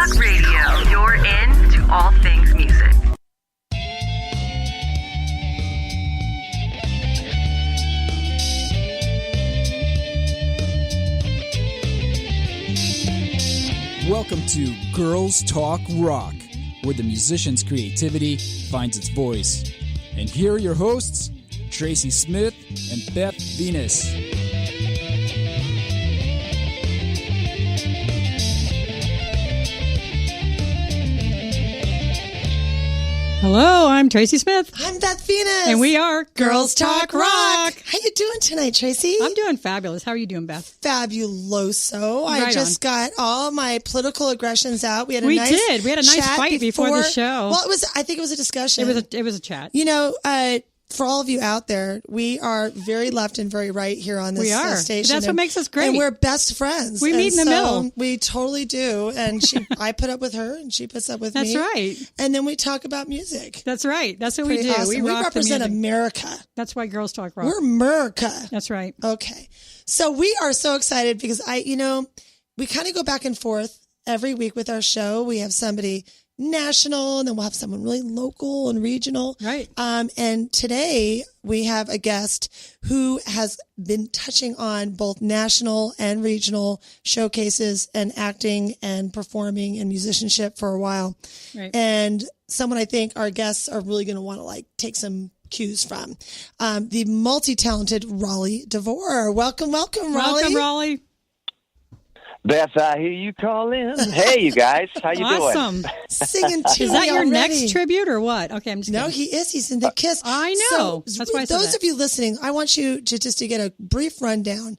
Talk Radio. You're in to all things music. Welcome to Girls Talk Rock, where the musician's creativity finds its voice. And here are your hosts, Tracy Smith and Beth Venus. Hello, I'm Tracy Smith. I'm Beth Venus. And we are Girls Talk Rock. How you doing tonight, Tracy? I'm doing fabulous. How are you doing, Beth? Fabuloso. Right I just got all my political aggressions out. We had a nice did. We had a nice fight before the show. Well, I think it was a discussion. It was a chat. You know, for all of you out there, we are very left and very right here on this station. That's what makes us great. And we're best friends. We meet in the middle. We totally do. And I put up with her, and she puts up with me. That's right. And then we talk about music. That's right. That's what we do. Awesome. We represent America. That's why Girls Talk Rock. We're America. That's right. Okay. So we are so excited because we kind of go back and forth every week with our show. We have somebody national, and then we'll have someone really local and regional. Right. And today we have a guest who has been touching on both national and regional showcases and acting and performing and musicianship for a while. Right. And someone I think our guests are really going to want to take some cues from. The multi-talented Rolly DeVore. Welcome, Rolly. Welcome, Rolly. Beth, I hear you calling. Hey, you guys. How you doing? Awesome. Singing to Is that your already. next tribute or what? Okay, I'm just kidding. No, he is. He's in the Kiss. I know. So, that's why I said those that. of you listening, I want you to just to get a brief rundown.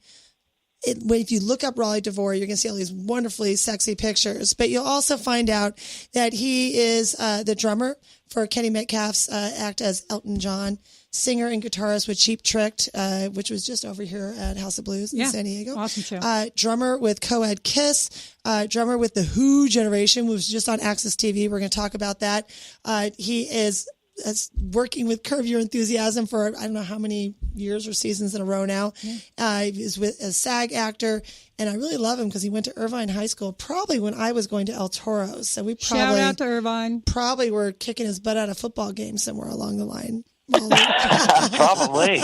If you look up Rolly DeVore, you're going to see all these wonderfully sexy pictures. But you'll also find out that he is the drummer for Kenny Metcalf's act as Elton John, singer and guitarist with Cheap Tricked, which was just over here at House of Blues in San Diego. Awesome show. Drummer with co-ed Kiss, drummer with the Who generation, which was just on Access TV. We're going to talk about that. He is working with Curb Your Enthusiasm for I don't know how many years or seasons in a row now. Yeah. He is with a SAG-AFTRA, and I really love him because he went to Irvine High School probably when I was going to El Toro. So we probably Shout out to Irvine. Probably were kicking his butt at a football game somewhere along the line. Probably.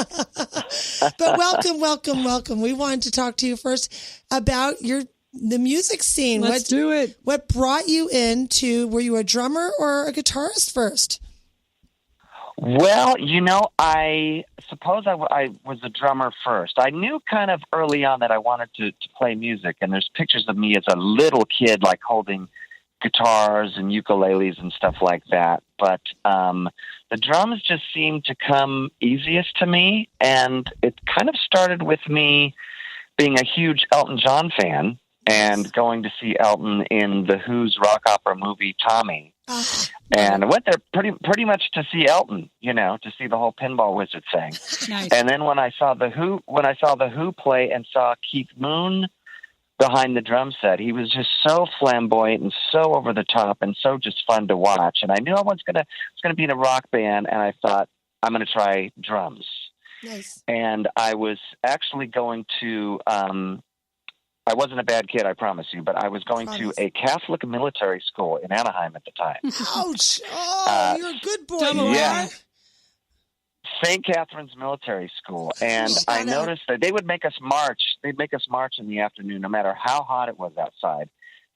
But welcome. We wanted to talk to you first about the music scene. Let's do it. What brought you into, were you a drummer or a guitarist first? Well, I suppose I was a drummer first. I knew kind of early on that I wanted to play music, and there's pictures of me as a little kid, holding guitars and ukuleles and stuff like that. But the drums just seemed to come easiest to me, and it kind of started with me being a huge Elton John fan and going to see Elton in the Who's rock opera movie Tommy. And I went there pretty much to see Elton, to see the whole Pinball Wizard thing. Nice. And then when I saw the Who play and saw Keith Moon behind the drum set, he was just so flamboyant and so over the top and so just fun to watch. And I knew I was gonna be in a rock band, and I thought I'm gonna try drums. Nice. And I was actually going to. I wasn't a bad kid, I promise you, but I was going to a Catholic military school in Anaheim at the time. Ouch! Oh, you're a good boy. Yeah. St. Catherine's Military School. And I noticed that they would make us march. They'd make us march in the afternoon, no matter how hot it was outside.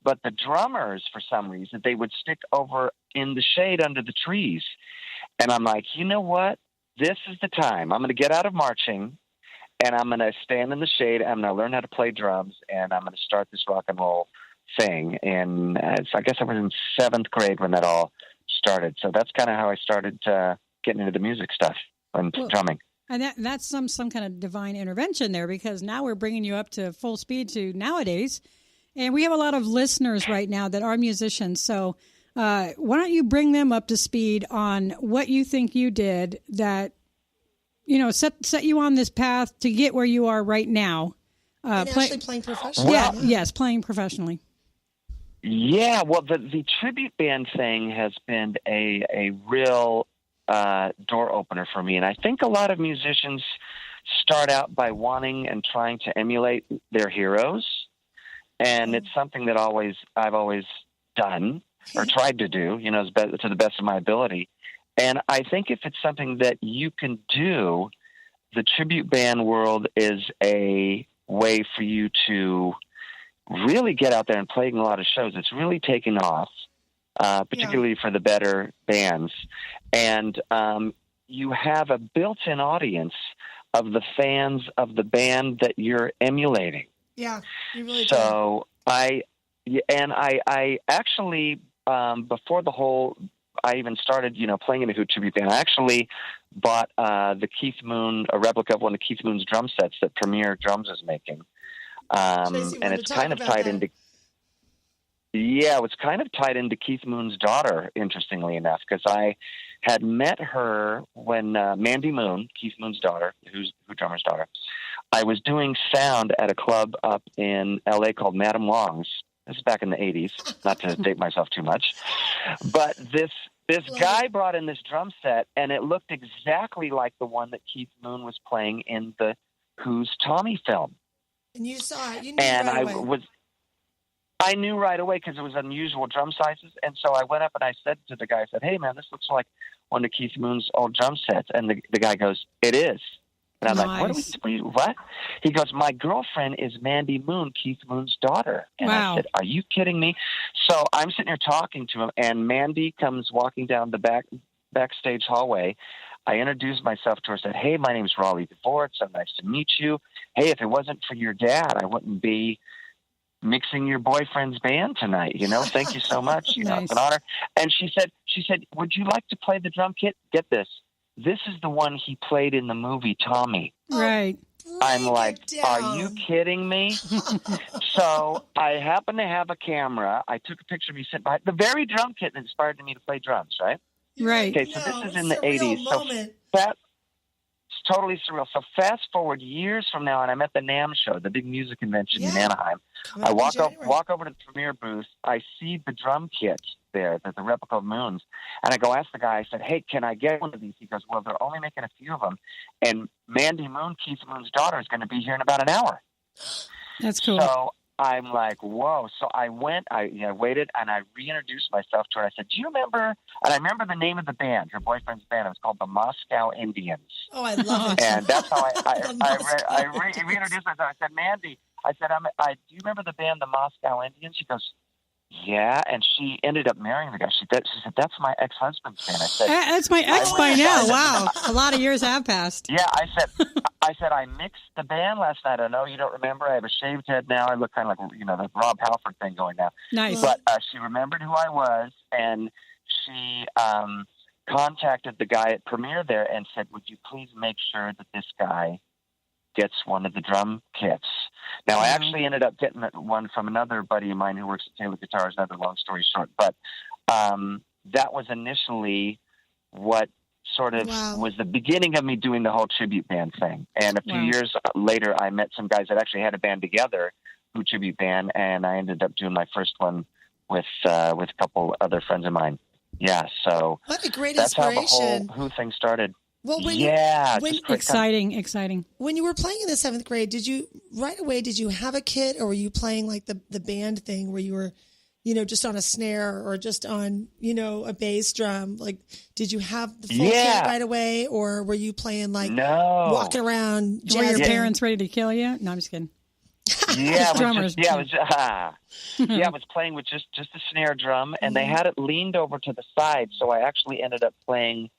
But the drummers, for some reason, they would stick over in the shade under the trees. And I'm like, you know what? This is the time. I'm going to get out of marching, and I'm going to stand in the shade. I'm going to learn how to play drums, and I'm going to start this rock and roll thing. And I guess I was in 7th grade when that all started. So that's kind of how I started getting into the music stuff and drumming. And that's some kind of divine intervention there, because now we're bringing you up to full speed to nowadays. And we have a lot of listeners right now that are musicians. So why don't you bring them up to speed on what you think you did that, set you on this path to get where you are right now. Actually playing professionally. Yes, playing professionally. Yeah, well, the tribute band thing has been a real door opener for me. And I think a lot of musicians start out by wanting and trying to emulate their heroes. And it's something that I've always done or tried to do, to the best of my ability. And I think if it's something that you can do, the tribute band world is a way for you to really get out there and play in a lot of shows. It's really taken off, particularly for the better bands. And you have a built-in audience of the fans of the band that you're emulating. Yeah, you really do. I actually, before I even started, playing in a Who tribute band, I actually bought a replica of one of Keith Moon's drum sets that Premier Drums is making. And it's kind of tied into... Yeah, it's kind of tied into Keith Moon's daughter, interestingly enough, because I had met her when Mandy Moon, Keith Moon's daughter, Who drummer's daughter, I was doing sound at a club up in L.A. called Madame Long's. This is back in the 80s, not to date myself too much. But this guy brought in this drum set, and it looked exactly like the one that Keith Moon was playing in the Who's Tommy film. And you saw it. You knew and right away. I knew right away because it was unusual drum sizes. And so I went up and I said to the guy, I said, "Hey, man, this looks like one of Keith Moon's old drum sets." And the guy goes, "It is." And I'm like, what? He goes, "My girlfriend is Mandy Moon, Keith Moon's daughter." And I said, "Are you kidding me?" So I'm sitting here talking to him, and Mandy comes walking down the backstage hallway. I introduced myself to her, said, "Hey, my name's Rolly DeVore. It's so nice to meet you. Hey, if it wasn't for your dad, I wouldn't be mixing your boyfriend's band tonight. Thank you so much. Nice. It's an honor." And she said, "Would you like to play the drum kit? Get this. This is the one he played in the movie Tommy." Right. I'm like, "Are you kidding me?" So I happen to have a camera. I took a picture of me sitting behind the very drum kit that inspired me to play drums, right? Right. Okay, so this is in the 80s. So it's totally surreal. So fast forward years from now, and I'm at the NAMM show, the big music convention in Anaheim. I walk over to the Premiere booth. I see the drum kit there, the replica of Moon's, and I go ask the guy. I said, "Hey, can I get one of these?" He goes, "Well, they're only making a few of them, and Mandy Moon, Keith Moon's daughter, is going to be here in about an hour." That's cool. So I'm like, whoa. So I went, I waited, and I reintroduced myself to her. I said, "Do you remember?" And I remember the name of the band, her boyfriend's band. It was called the Moscow Indians. Oh, I love it. And that's how I reintroduced myself. I said, "Mandy," I said, do you remember the band, the Moscow Indians? She goes, "Yeah." And she ended up marrying the guy. She said, "That's my ex-husband's band." I said, "That's my ex by now." Wow. A lot of years have passed. Yeah, I said, "I mixed the band last night. I know you don't remember. I have a shaved head now. I look kind of like, the Rob Halford thing going now." Nice. But she remembered who I was, and she contacted the guy at Premiere there and said, "Would you please make sure that this guy gets one of the drum kits?" Now, I actually ended up getting one from another buddy of mine who works at Taylor Guitars, another long story short. But that was initially what sort of was the beginning of me doing the whole tribute band thing. And a few years later, I met some guys that actually had a band together, Who tribute band, and I ended up doing my first one with a couple other friends of mine. Yeah, so what a great that's inspiration. how the whole Who thing started. Well, exciting. When you were playing in the 7th grade, did you have a kit, or were you playing like the band thing where you were, just on a snare or just on, a bass drum? Like, did you have the full kit right away, or were you playing like walking around? Were your parents ready to kill you? No, I'm just kidding. Yeah, I was playing with just a snare drum, and they had it leaned over to the side, so I actually ended up playing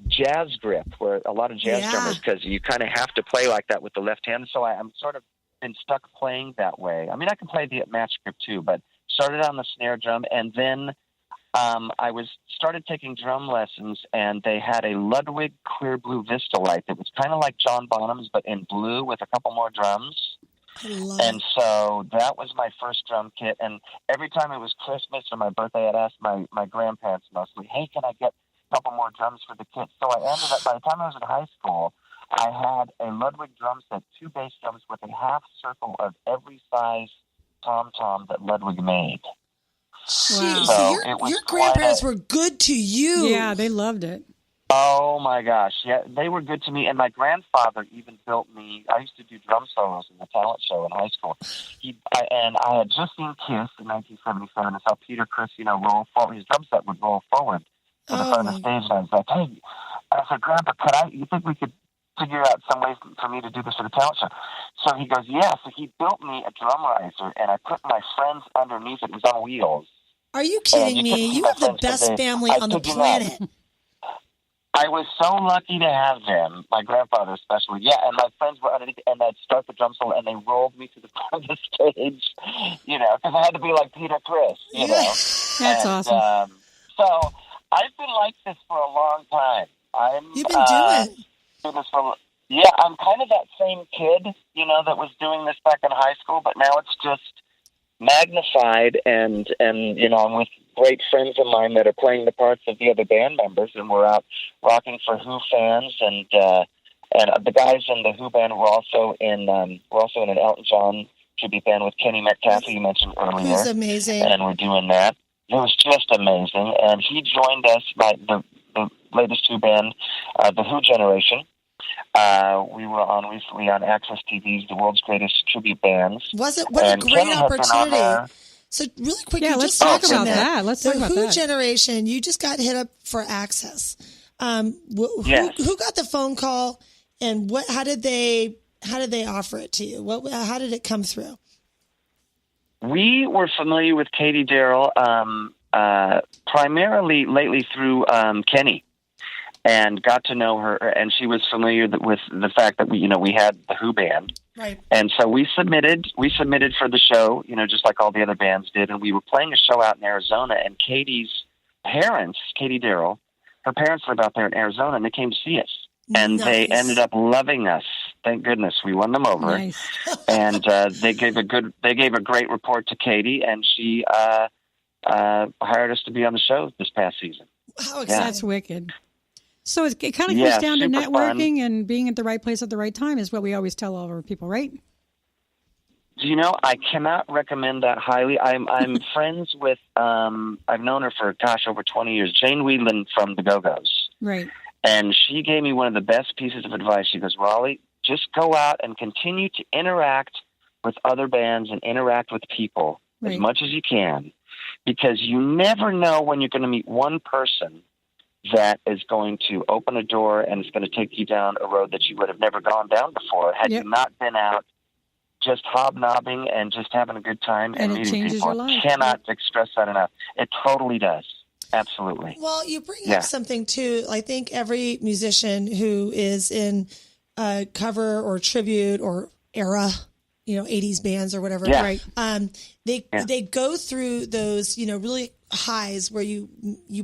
jazz grip, where a lot of jazz drummers, because you kind of have to play like that with the left hand. So I'm sort of been stuck playing that way. I mean, I can play the match grip too, but started on the snare drum, and then I started taking drum lessons, and they had a Ludwig clear blue Vista light that was kind of like John Bonham's, but in blue with a couple more drums. And so that was my first drum kit. And every time it was Christmas or my birthday, I'd ask my grandparents mostly, "Hey, can I get a couple more drums for the kit?" So I ended up, by the time I was in high school, I had a Ludwig drum set, 2 bass drums with a half circle of every size tom-tom that Ludwig made. Wow. So your grandparents were good to you. Yeah, they loved it. Oh my gosh, yeah, they were good to me. And my grandfather even built me. I used to do drum solos in the talent show in high school. I had just seen Kiss in 1977. And saw Peter Criss, roll forward. His drum set would roll forward to the front of the stage. And I was like, hey, I said, Grandpa, you think we could figure out some ways for me to do this for the talent show? So he goes, yeah. So he built me a drum riser, and I put my friends underneath it. It was on wheels. Are you kidding me? You have the best family on the planet. I was so lucky to have them, my grandfather especially. Yeah, and my friends were underneath, and I'd start the drum solo, and they rolled me to the front of the stage, because I had to be like Peter Criss, That's awesome. So I've been like this for a long time. You've been doing I'm kind of that same kid, that was doing this back in high school, but now it's just magnified, and I'm with great friends of mine that are playing the parts of the other band members, and we're out rocking for Who fans, and the guys in the Who band were also in an Elton John tribute band with Kenny Metcalf, who you mentioned earlier. Who's amazing, and we're doing that. It was just amazing, and he joined us by the latest Who band, the Who Generation. We were on recently on Access TV's The World's Greatest Tribute Bands. What a great opportunity. So really quick, let's talk about that. Let's talk about that. The Who Generation, you just got hit up for Access. Who got the phone call, and how did they offer it to you? How did it come through? We were familiar with Katie Darrell primarily lately through Kenny, and got to know her, and she was familiar with the fact that we had the Who band. Right. And so we submitted for the show, just like all the other bands did, and we were playing a show out in Arizona, and Katie's parents, Katie Darrell, her parents lived out there in Arizona, and they came to see us. And They ended up loving us. Thank goodness we won them over. Nice. And they gave a great report to Katie, and she hired us to be on the show this past season. How exciting. That's wicked. So it kind of comes down to networking and being at the right place at the right time is what we always tell all of our people, right? I cannot recommend that highly. I'm friends with, I've known her for, over 20 years, Jane Whelan from the Go-Go's. Right. And she gave me one of the best pieces of advice. She goes, Rolly, just go out and continue to interact with other bands and interact with people as much as you can, because you never know when you're going to meet one person that is going to open a door and it's going to take you down a road that you would have never gone down before had you not been out just hobnobbing and just having a good time and meeting people. Your life. Cannot express that enough. It totally does. Absolutely. Well, you bring up something too. I think every musician who is in cover or tribute or era, 80s bands or whatever, right? They go through those, really highs where you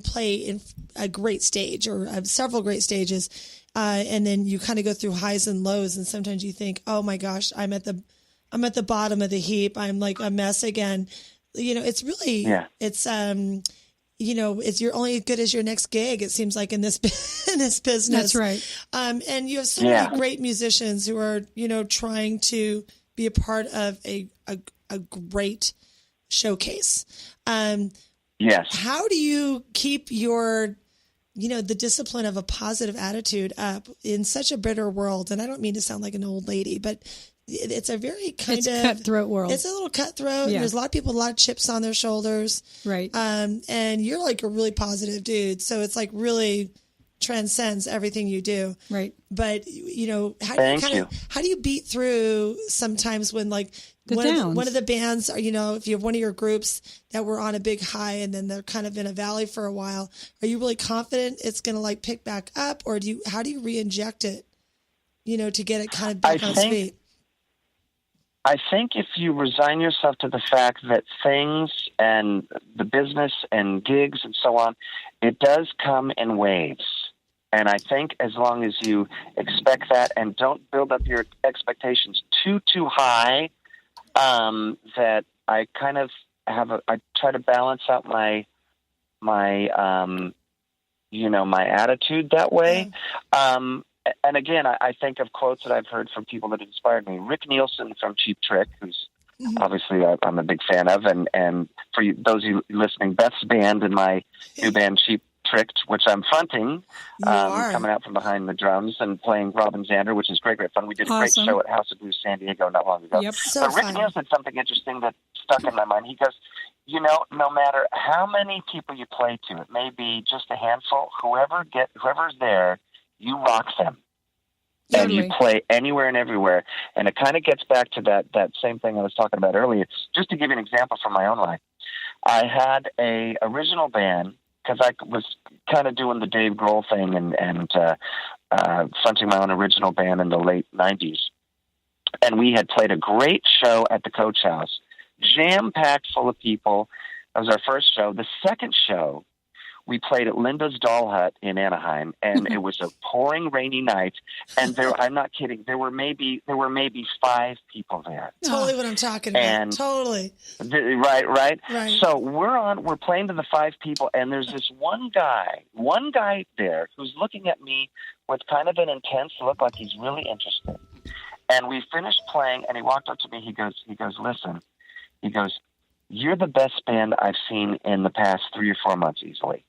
play in a great stage or several great stages, and then you kind of go through highs and lows, and sometimes you think, oh my gosh, I'm at the bottom of the heap. I'm like a mess again. It's really it's it's you're only as good as your next gig. It seems like in this business. That's right. And you have so many great musicians who are trying to be a part of a great showcase. Yes. How do you keep your, the discipline of a positive attitude up in such a bitter world? And I don't mean to sound like an old lady, but it's a very kind of cutthroat world. It's a little cutthroat. Yeah. There's a lot of people, a lot of chips on their shoulders. Right. And you're like a really positive dude. So it's like really transcends everything you do. Right. But, how do you beat through sometimes when like one of the bands are, if you have one of your groups that were on a big high and then they're kind of in a valley for a while, are you really confident it's going to like pick back up, or how do you re-inject it, to get it kind of back on its feet? I think if you resign yourself to the fact that things and the business and gigs and so on, it does come in waves. And I think as long as you expect that and don't build up your expectations too high, that I kind of I try to balance out my attitude that way. And again, I think of quotes that I've heard from people that inspired me. Rick Nielsen from Cheap Trick, who's obviously I'm a big fan of, and for those of you listening, Beth's band and my new band Cheap Tricked, which I'm fronting, You are. coming out from behind the drums and playing Robin Zander, which is great fun. We did a Awesome. great show at House of Blues San Diego not long ago. Yep. So But Rick fun. Neal said something interesting that stuck in my mind. He goes, you know, no matter how many people you play to, it may be just a handful, whoever's there, you rock them. And you Totally. play anywhere and everywhere. And it kind of gets back to that same thing I was talking about earlier. Just to give you an example from my own life. I had a original band because I was kind of doing the Dave Grohl thing and fronting my own original band in the late 90s. And we had played a great show at the Coach House, jam-packed full of people. That was our first show. The second show, we played at Linda's Doll Hut in Anaheim, and it was a pouring, rainy night. And I'm not kidding. There were maybe 5 people there. Totally what I'm talking about. And- Totally. Right. Right. So we're playing to the 5 people, and there's this one guy there who's looking at me with kind of an intense look, like he's really interested. And we finished playing, and he walked up to me. He goes, listen. He goes, you're the best band I've seen in the past 3 or 4 months easily.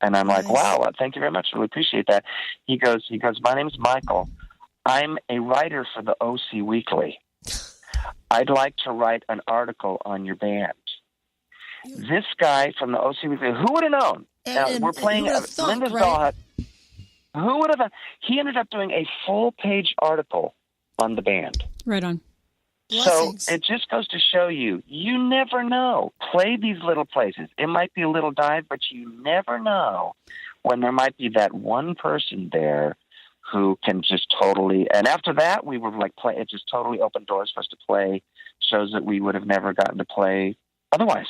And I'm like, Nice. wow, thank you very much. Really appreciate that. He goes, my name's Michael. I'm a writer for the OC Weekly. I'd like to write an article on your band. This guy from the OC Weekly, who would have known? Now, we're playing who would've thought, Linda's right? Doll Hut. Who would have? He ended up doing a full-page article on the band. Right on. Blessings. So it just goes to show you never know. Play these little places. It might be a little dive, but you never know when there might be that one person there who can just totally. And after that, we were like, it just totally opened doors for us to play shows that we would have never gotten to play otherwise.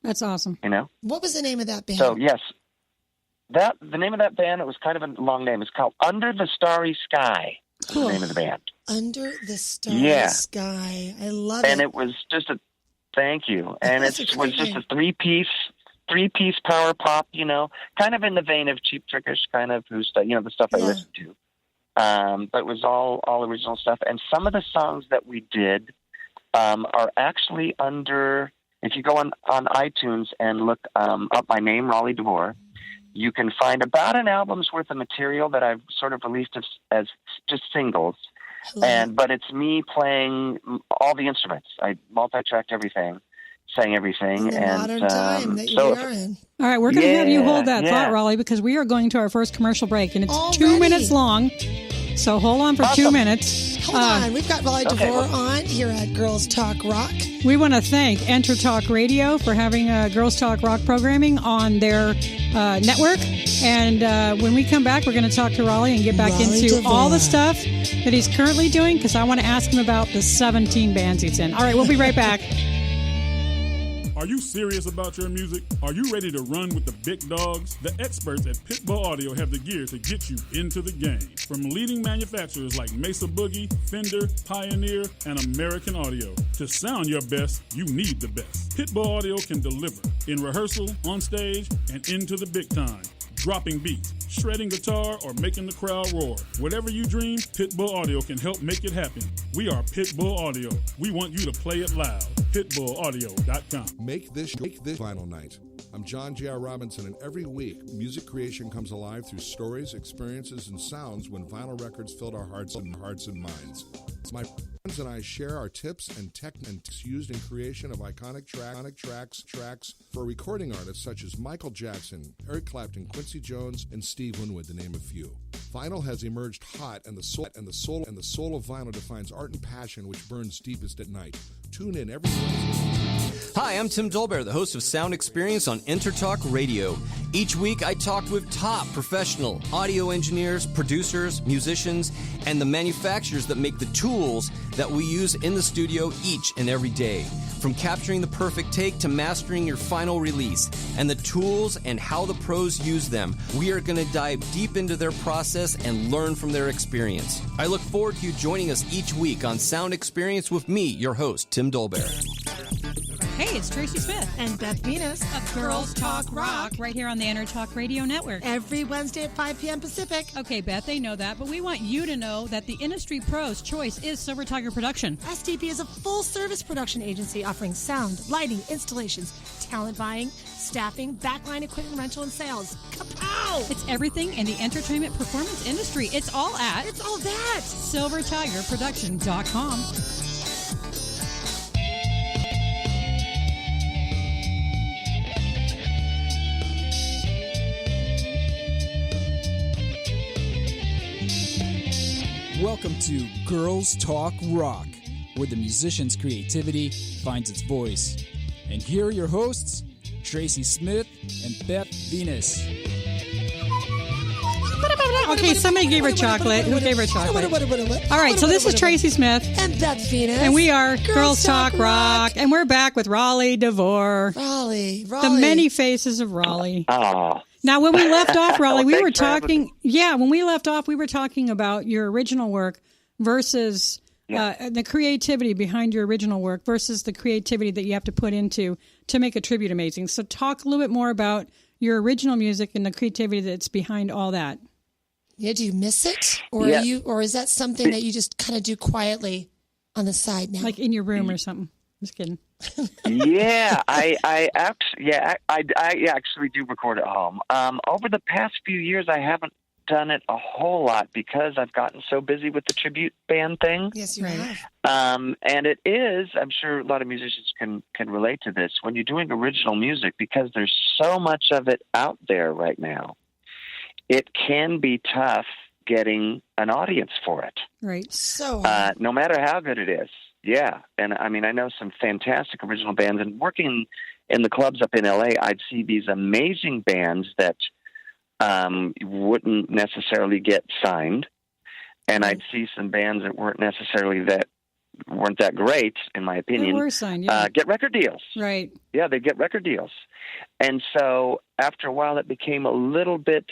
That's awesome. You know. What was the name of that band? So yes, the name of that band. It was kind of a long name. It's called Under the Starry Sky. Is Cool. the name of the band. Under the Starry Yeah. Sky. I love And it. it was just thank you. And That's it a was great just name. a three-piece power pop, you know, kind of in the vein of Cheap Trickish, kind of the stuff I Yeah. listened to. But it was all original stuff. And some of the songs that we did are actually under, if you go on iTunes and look up my name, Rolly DeVore, you can find about an album's worth of material that I've sort of released as just singles. But it's me playing all the instruments. I multi-tracked everything, sang everything. in the and modern time that you so are in. All right, we're going to have you Yeah, hold that yeah. thought, Rolly, because we are going to our first commercial break, and it's 2 Already? minutes long. So hold on for 2 Awesome. minutes. Hold on. We've got Rolly okay, DeVore well- on here at Girls Talk Rock. We want to thank Enter Talk Radio for having Girls Talk Rock programming on their network. And when we come back, we're going to talk to Rolly and get back Rolly into DeVore. all the stuff that he's currently doing, because I want to ask him about the 17 bands he's in. All right, we'll be right back. Are you serious about your music? Are you ready to run with the big dogs? The experts at Pitbull Audio have the gear to get you into the game. From leading manufacturers like Mesa Boogie, Fender, Pioneer, and American Audio. To sound your best, you need the best. Pitbull Audio can deliver in rehearsal, on stage, and into the big time. Dropping beats, shredding guitar, or making the crowd roar. Whatever you dream, Pitbull Audio can help make it happen. We are Pitbull Audio. We want you to play it loud. PitbullAudio.com. Make this Vinyl Night. I'm John J.R. Robinson, and every week, music creation comes alive through stories, experiences, and sounds when vinyl records filled our hearts and minds. My friends and I share our tips and techniques used in creation of iconic tracks for recording artists such as Michael Jackson, Eric Clapton, Quincy Jones, and Steve Winwood, to name a few. Vinyl has emerged hot, and the soul of vinyl defines art and passion, which burns deepest at night. Tune in every Hi, I'm Tim Dolbear, the host of Sound Experience on Intertalk Radio. Each week, I talk with top professional audio engineers, producers, musicians, and the manufacturers that make the tools that we use in the studio each and every day. From capturing the perfect take to mastering your final release, and the tools and how the pros use them, we are going to dive deep into their process and learn from their experience. I look forward to you joining us each week on Sound Experience with me, your host, Tim Dolbear. Hey, it's Tracy Smith And Beth Venus of Girls Talk Rock right here on the Intertalk Radio Network. every Wednesday at 5 p.m. Pacific. Okay, Beth, they know that, but we want you to know that the industry pro's choice is Silver Tiger Production. STP is a full-service production agency offering sound, lighting, installations, talent buying, staffing, backline equipment rental, and sales. Kapow! It's everything in the entertainment performance industry. It's all at It's all that. silvertigerproduction.com. Welcome to Girls Talk Rock, where the musician's creativity finds its voice. And here are your hosts, Tracy Smith and Beth Venus. Okay, somebody gave her chocolate. Who gave her chocolate? All right, so this is Tracy Smith. And Beth Venus. And we are Girls Talk Rock. And we're back with Rolly DeVore. Rolly. The many faces of Rolly. Oh, Now, when we left off, Rolly, we Well, were thanks for having talking. Yeah, when we left off, we were talking about your original work versus the creativity behind your original work versus the creativity that you have to put into to make a tribute amazing. So, talk a little bit more about your original music and the creativity that's behind all that. Yeah, do you miss it, or Yeah. or is that something that you just kind of do quietly on the side now? Like in your room or something. Just kidding. yeah, I actually do record at home. Over the past few years, I haven't done it a whole lot because I've gotten so busy with the tribute band thing. Yes, you Right. have. And it is, I'm sure a lot of musicians can relate to this, when you're doing original music, because there's so much of it out there right now, it can be tough getting an audience for it, Right. So no matter how good it is. Yeah. And I mean, I know some fantastic original bands, and working in the clubs up in LA, I'd see these amazing bands that wouldn't necessarily get signed. And I'd see some bands that weren't that great, in my They opinion, were signed, yeah. get record deals. Right. Yeah, they get record deals. And so after a while, it became a little bit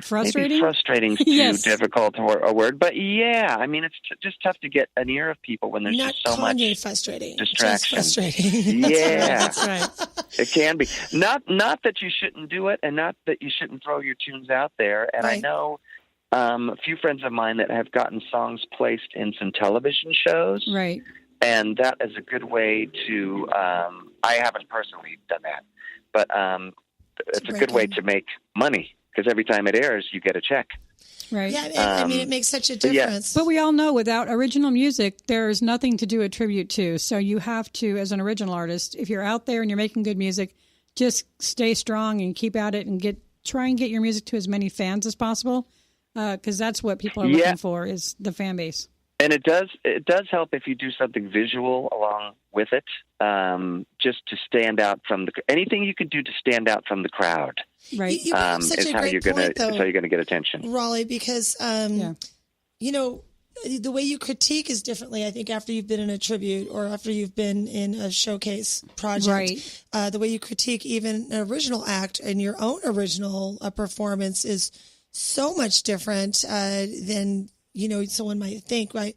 Frustrating? maybe frustrating too Yes. difficult a word. But yeah, I mean, it's just tough to get an ear of people when there's not just so Kanye much frustrating. distraction. Just frustrating. Yeah, That's right. it can be. Not that you shouldn't do it, and not that you shouldn't throw your tunes out there. And I Right. know a few friends of mine that have gotten songs placed in some television shows. Right. And that is a good way to, I haven't personally done that, but it's a good way to make money, because every time it airs, you get a check. Right. Yeah, I mean, it makes such a but yeah. difference. But we all know without original music, there's nothing to do a tribute to. So you have to, as an original artist, if you're out there and you're making good music, just stay strong and keep at it and try and get your music to as many fans as possible, because that's what people are looking for, is the fan base. And it does help if you do something visual along with it, just to stand out from anything you can do to stand out from the crowd. Right. You bring up such Is a how great you're point, though, is how you're gonna get attention. Raleigh, because you know, the way you critique is differently, I think, after you've been in a tribute or after you've been in a showcase project. Right. The way you critique even an original act and your own original performance is so much different than, you know, someone might think. Right?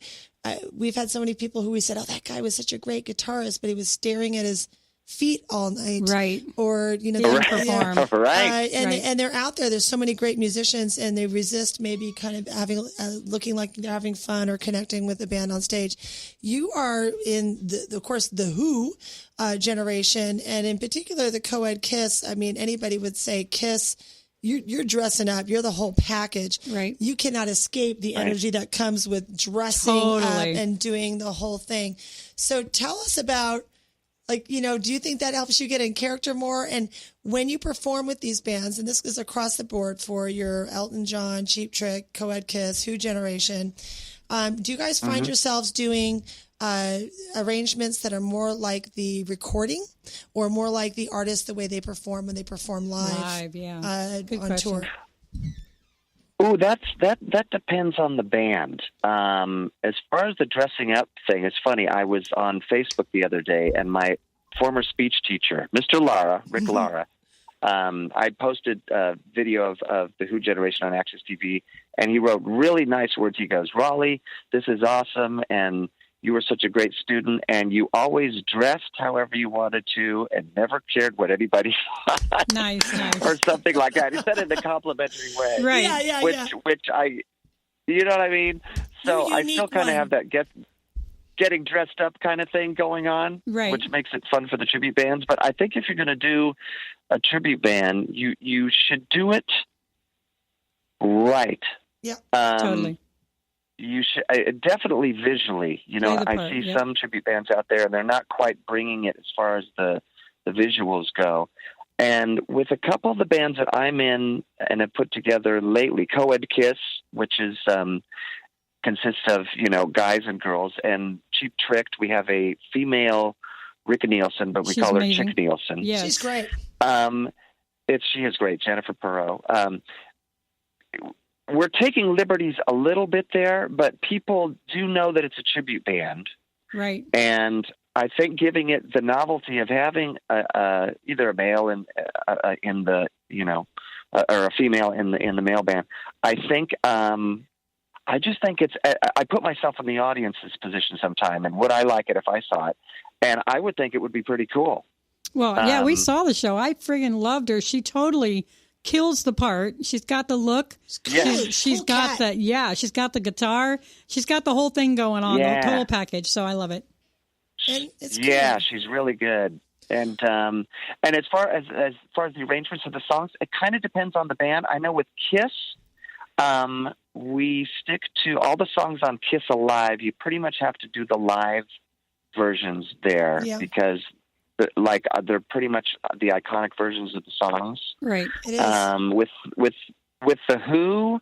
We've had so many people who we said, "Oh, that guy was such a great guitarist, but he was staring at his feet all night." Right. Or, you know, Didn't they perform. Right. and they're out there. There's so many great musicians, and they resist maybe kind of having looking like they're having fun or connecting with the band on stage. You are in of course, the Who generation, and in particular the co-ed Kiss. I mean, anybody would say Kiss. You're dressing up. You're the whole package. Right. You cannot escape the energy that comes with dressing up and doing the whole thing. So tell us about, like, you know, do you think that helps you get in character more? And when you perform with these bands, and this is across the board for your Elton John, Cheap Trick, Co-ed Kiss, Who generation, do you guys find yourselves doing arrangements that are more like the recording or more like the artist, the way they perform when they perform live yeah. Good on question. tour? Oh, that depends on the band. As far as the dressing up thing, it's funny. I was on Facebook the other day, and my former speech teacher, Mr. Rick Lara, I posted a video of the Who generation on Access TV, and he wrote really nice words. He goes, "Raleigh, this is awesome," and you were such a great student, and you always dressed however you wanted to and never cared what anybody thought. Nice. Or something like that. He said it in a complimentary way. Right. Yeah. Which I, you know what I mean? So You're a I still unique kind of one. have that getting dressed up kind of thing going on, Right. which makes it fun for the tribute bands. But I think if you're going to do a tribute band, you should do it right. Yeah. Totally. You should definitely visually. You know, Play the I part, see yep. some tribute bands out there, and they're not quite bringing it as far as the visuals go. And with a couple of the bands that I'm in and have put together lately, Co-Ed Kiss, which is consists of, you know, guys and girls, and Cheap Tricked, we have a female Ricka Nielsen, but we She's call amazing. her Chick Nielsen. Yes. She's great. She is great, Jennifer Perot. We're taking liberties a little bit there, but people do know that it's a tribute band. Right. And I think giving it the novelty of having either a male in the, you know, or a female in the male band, I think I just think it's. I put myself in the audience's position sometime, and would I like it if I saw it? And I would think it would be pretty cool. Well, yeah, we saw the show. I friggin' loved her. She totally kills the part. She's got the look. Yes. She's Cool got cat. she's got the guitar. She's got the whole thing going on, Yeah. the total package. So I love it. And it's Yeah, good. she's really good. And as far as the arrangements of the songs, it kind of depends on the band. I know with Kiss, we stick to all the songs on Kiss Alive. You pretty much have to do the live versions there because, they're pretty much the iconic versions of the songs. Right. It is. With the Who,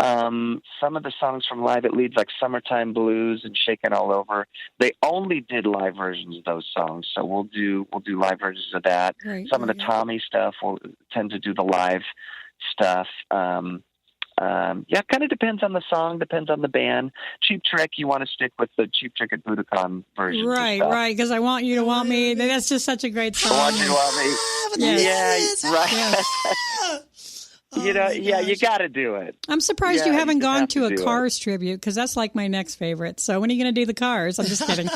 some of the songs from Live It Leads, like Summertime Blues and Shakin' All Over, they only did live versions of those songs. So we'll do live versions of that. Right. Some of the Tommy stuff will tend to do the live stuff. Kind of depends on the song, depends on the band. Cheap Trick, you want to stick with the Cheap Trick at Budokan version. Right. Because I Want You to Want Me. That's just such a great song. I want you to want me. Yes. Yeah, right. You know, you got to do it. I'm surprised you Yeah, haven't you just gone have to to a do Cars tribute, because that's like my next favorite. So when are you going to do the Cars? I'm just kidding.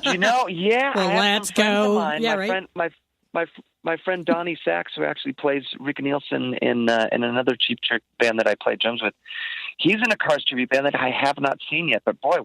You know, yeah. Well, I have let's some friends go. Of mine. Yeah, my right. Friend, my friend Donnie Sachs, who actually plays Ricka Nielsen in another Cheap Trick band that I play drums with. He's in a Cars tribute band that I have not seen yet. But boy,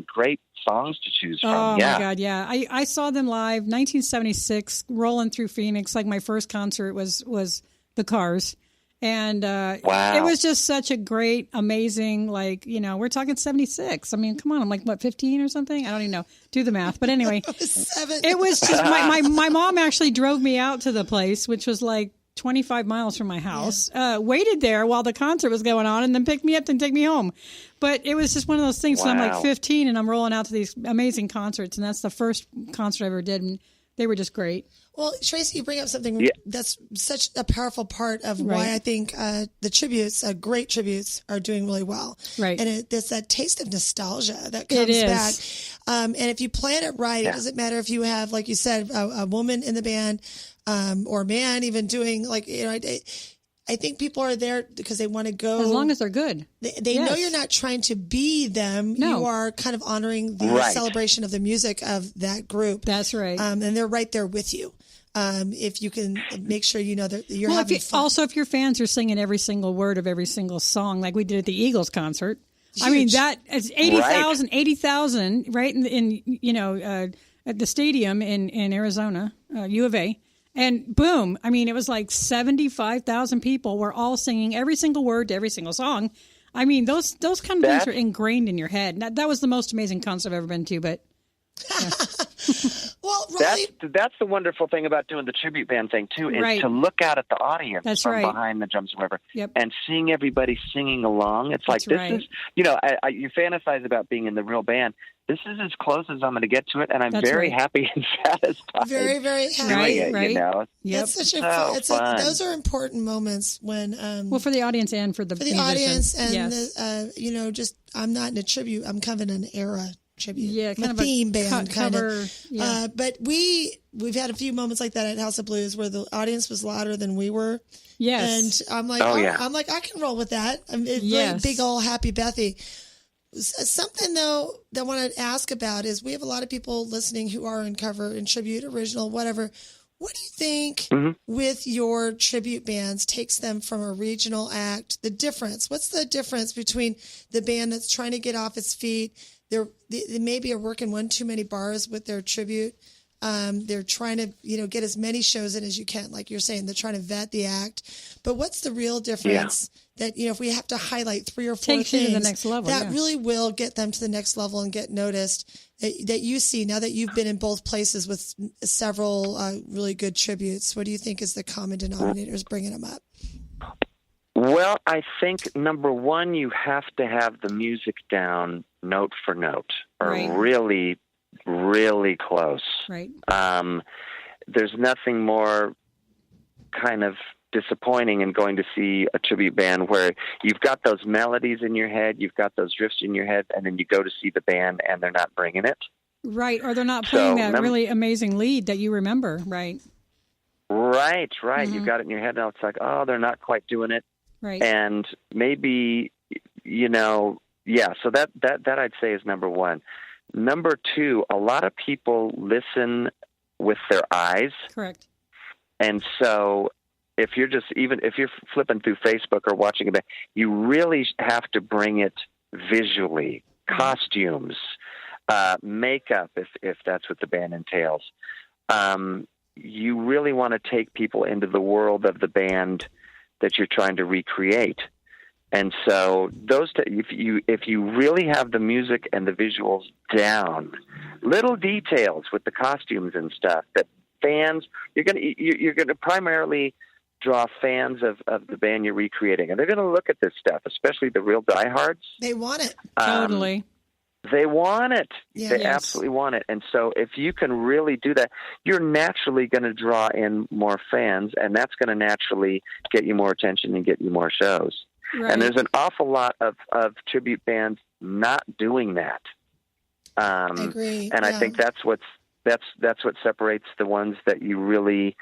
great songs to choose from. Oh, yeah. my God, yeah. I saw them live, 1976, rolling through Phoenix. Like, my first concert was the Cars. And Wow. It was just such a great, amazing, like, you know, we're talking 76. I mean, come on, I'm like, what, 15 or something? I don't even know. Do the math. But anyway, it was just, my mom actually drove me out to the place, which was like 25 miles from my house, waited there while the concert was going on, and then picked me up and take me home. But it was just one of those things. So I'm like 15, and I'm rolling out to these amazing concerts, and that's the first concert I ever did, and they were just great. Well, Tracy, you bring up something that's such a powerful part of why I think the tributes, great tributes, are doing really well. Right. And there's that taste of nostalgia that comes back. And if you plan it right, it doesn't matter if you have, like you said, a woman in the band or a man even doing, like, you know, I think people are there because they want to go. As long as they're good. They know you're not trying to be them. No. You are kind of honoring the celebration of the music of that group. That's right. And they're right there with you. If you can make sure you know that you're having fun. Also, if your fans are singing every single word of every single song, like we did at the Eagles concert, Huge. I mean, that is 80,000, right? In you know, at the stadium in Arizona, U of A. And boom, I mean, it was like 75,000 people were all singing every single word to every single song. I mean, those kind of things are ingrained in your head. That was the most amazing concert I've ever been to, but... Yeah. Well, Rolly, that's the wonderful thing about doing the tribute band thing too, is to look out at the audience from behind the drums or whatever, and seeing everybody singing along. It's like this is, you know, you fantasize about being in the real band. This is as close as I'm going to get to it, and I'm very happy and satisfied. Very, very happy. You know, that's such a fun. Those are important moments when. Well, for the audience and for the audience and the, you know, just I'm not in a tribute. I'm kind of in an era. Tribute. Yeah, kind of theme band kind cover, of. Yeah. But we've had a few moments like that at House of Blues where the audience was louder than we were. Yes. And I'm like, I can roll with that. I'm really big old happy Bethy. Something, though, that I want to ask about is we have a lot of people listening who are in cover, in tribute, original, whatever. What do you think with your tribute bands takes them from a regional act? The difference? What's the difference between the band that's trying to get off its feet? They maybe are working one too many bars with their tribute. They're trying to, get as many shows in as you can. Like you're saying, they're trying to vet the act. But what's the real difference that, if we have to highlight 3 or 4 Takes things you to the next level, that really will get them to the next level and get noticed that you see now that you've been in both places with several really good tributes? What do you think is the common denominators bringing them up? Well, I think number one, you have to have the music down note for note, or really, really close. Right. There's nothing more kind of disappointing in going to see a tribute band where you've got those melodies in your head, you've got those drifts in your head, and then you go to see the band and they're not bringing it. Right, or they're not playing that really amazing lead that you remember, right? Right. You've got it in your head now. It's like, oh, they're not quite doing it. Right. And maybe, so that I'd say is number one. Number two, a lot of people listen with their eyes. Correct. And so if you're flipping through Facebook or watching a band, you really have to bring it visually. Costumes, makeup, if that's what the band entails. You really want to take people into the world of the band that you're trying to recreate. And so if you really have the music and the visuals down, little details with the costumes and stuff that fans, you're going to primarily draw fans of the band you're recreating, and they're going to look at this stuff, especially the real diehards. They want it. Totally. They want it. Yeah, they absolutely want it. And so if you can really do that, you're naturally going to draw in more fans, and that's going to naturally get you more attention and get you more shows. Right. And there's an awful lot of tribute bands not doing that. I agree. And I think that's what separates the ones that you really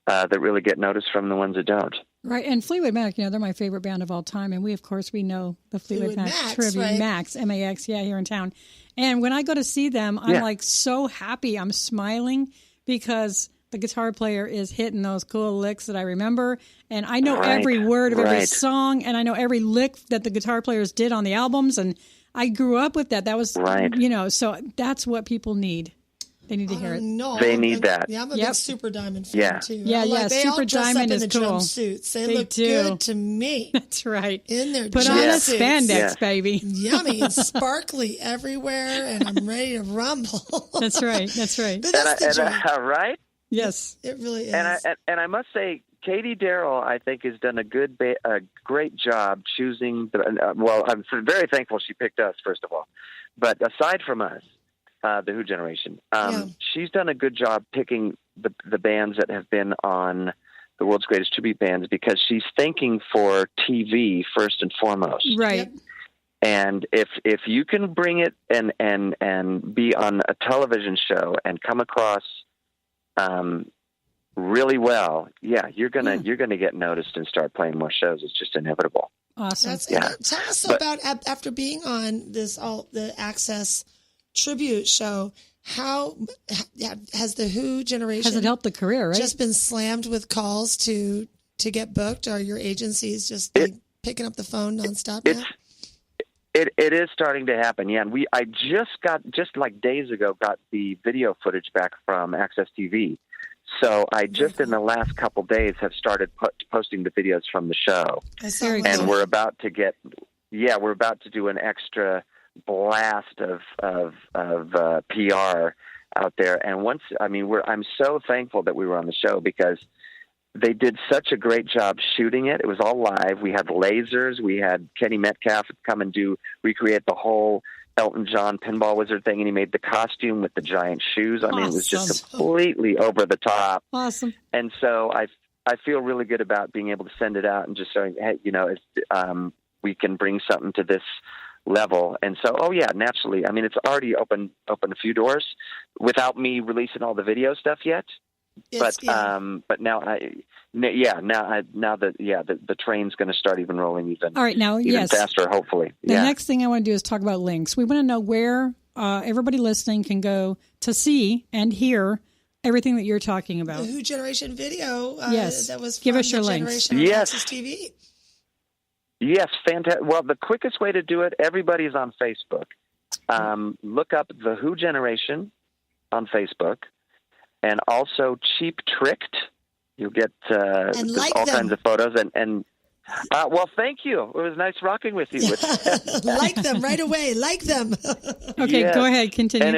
that really get noticed from the ones that don't. Right, and Fleetwood Mac, they're my favorite band of all time, and we know the Fleetwood Mac tribute, right? Max, M-A-X, here in town. And when I go to see them, I'm like so happy. I'm smiling because the guitar player is hitting those cool licks that I remember, and I know every word of every song, and I know every lick that the guitar players did on the albums, and I grew up with that. That was, so that's what people need. They need to hear it. No, they need that. Yeah, I'm a big Super Diamond fan too. Yeah, they Super all dress Diamond up in is the cool. Jumpsuits. They look good to me. That's right. In their Put on a spandex, baby. Yummy and sparkly everywhere, and I'm ready to rumble. That's right. But that's the joy. Right? Yes, it really is. And I must say, Katie Darrell, I think, has done a great job choosing. I'm very thankful she picked us, first of all. But aside from us, the Who generation, she's done a good job picking the bands that have been on the world's greatest tribute bands, because she's thinking for TV first and foremost. Right. Yep. And if you can bring it and be on a television show and come across really well, you're gonna get noticed and start playing more shows. It's just inevitable. Awesome. Tell us about after being on the Access tribute show. How has the Who generation, has it helped the career? Right, just been slammed with calls to get booked? Or your agencies just picking up the phone nonstop now? It is starting to happen. Yeah, and I just like days ago got the video footage back from Access TV. So I just in the last couple days have started posting the videos from the show. And we're about to do an extra blast of PR out there. And I'm so thankful that we were on the show, because they did such a great job shooting it. It was all live. We had lasers. We had Kenny Metcalf come and recreate the whole Elton John pinball wizard thing, and he made the costume with the giant shoes. I mean, it was just completely over the top. Awesome. And so I feel really good about being able to send it out and just saying, hey, we can bring something to this level. And so, naturally. I mean, it's already opened a few doors without me releasing all the video stuff yet. But now the train's going to start even rolling even. All right, now even faster, hopefully. The next thing I want to do is talk about links. We want to know where everybody listening can go to see and hear everything that you're talking about. The Who Generation video. Yes. That was Give from us your the links. Generation on Access TV. Yes, fantastic. Well, the quickest way to do it, everybody's on Facebook. Look up the Who Generation on Facebook, and also Cheap Tricked. You'll get all kinds of photos. And well, thank you. It was nice rocking with you. Like them right away. Like them. Okay, yes. Go ahead. Continue. And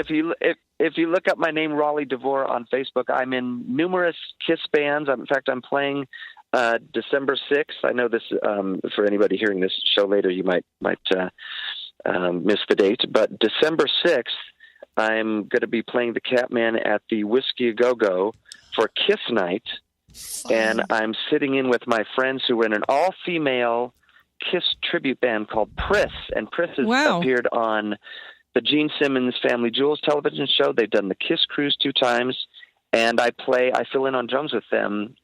if you look up my name, Rolly DeVore, on Facebook, I'm in numerous KISS bands. In fact, I'm playing December 6th. I know this for anybody hearing this show later, you might miss the date, but December 6th, I'm going to be playing the Catman at the Whiskey A Go-Go for KISS Night, and I'm sitting in with my friends who are in an all-female KISS tribute band called Priss, and Priss has appeared on the Gene Simmons Family Jewels television show. They've done the KISS Cruise 2 times. And I fill in on drums with them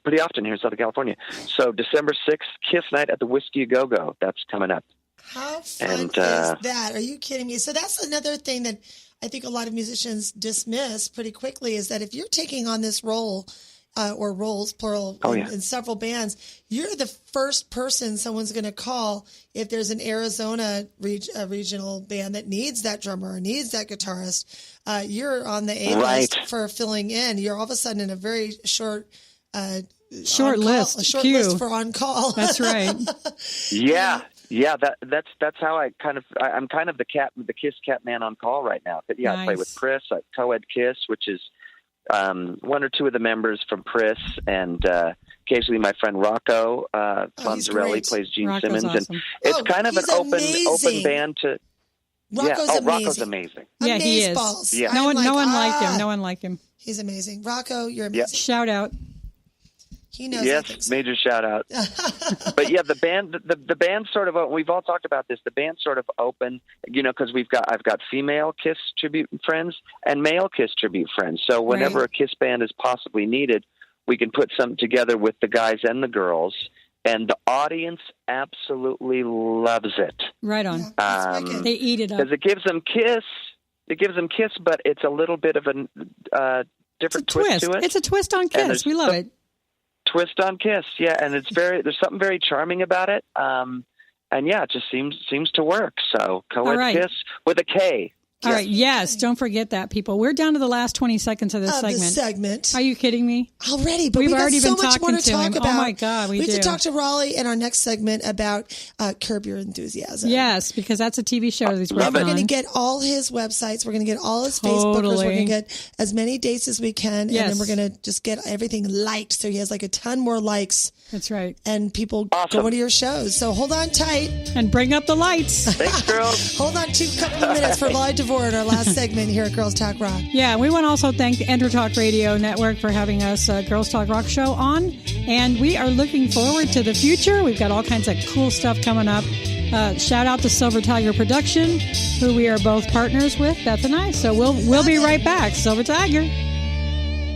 pretty often here in Southern California. So December 6th, KISS Night at the Whiskey A Go-Go. That's coming up. How fun is that? Are you kidding me? So that's another thing that I think a lot of musicians dismiss pretty quickly, is that if you're taking on this role, or roles, plural, in several bands, you're the first person someone's going to call if there's an Arizona regional band that needs that drummer or needs that guitarist. You're on the A list for filling in. You're all of a sudden in a very short list for on call. That's right. Yeah, that's how I'm kind of the KISS Catman on call right now. But nice. I play with Priss, Co-Ed KISS, which is one or two of the members from Priss, and occasionally my friend Rocco Fonzarelli plays Gene Rocco's Simmons, awesome. and it's kind of an open band to. Rocco's amazing. Yeah, he is. Balls. Yeah. No one liked him. No one liked him. He's amazing. Rocco, you're amazing. Yeah. Shout out. He knows. Yes, major shout out. But yeah, the band sort of. We've all talked about this. The band's sort of open, because I've got female KISS tribute friends and male KISS tribute friends. So whenever a KISS band is possibly needed, we can put something together with the guys and the girls, and the audience absolutely loves it. Right on. They eat it up because it gives them KISS. It gives them KISS, but it's a little bit of a different twist to it. It's a twist on KISS. We love it. Twist on KISS, yeah, and there's something very charming about it, and it just seems to work. So Co-Ed KISS with a K. All right, yes, don't forget that, people. We're down to the last 20 seconds of this segment. Are you kidding me? Already, but we've already been so much more to talk about. Oh, my God, we do. We have to talk to Rolly in our next segment about Curb Your Enthusiasm. Yes, because that's a TV show that he's working on. We're going to get all his websites. We're going to get all his Facebookers. We're going to get as many dates as we can, and then we're going to just get everything liked, so he has like a ton more likes. That's right. And people go to your shows. So hold on tight. And bring up the lights. Thanks, girls. Hold on to a couple of minutes for Rolly DeVore in our last segment here at Girls Talk Rock. Yeah, we want to also thank the Enter Talk Radio Network for having us Girls Talk Rock show on. And we are looking forward to the future. We've got all kinds of cool stuff coming up. Shout out to Silver Tiger Production, who we are both partners with, Beth and I. So we'll be right back. Silver Tiger.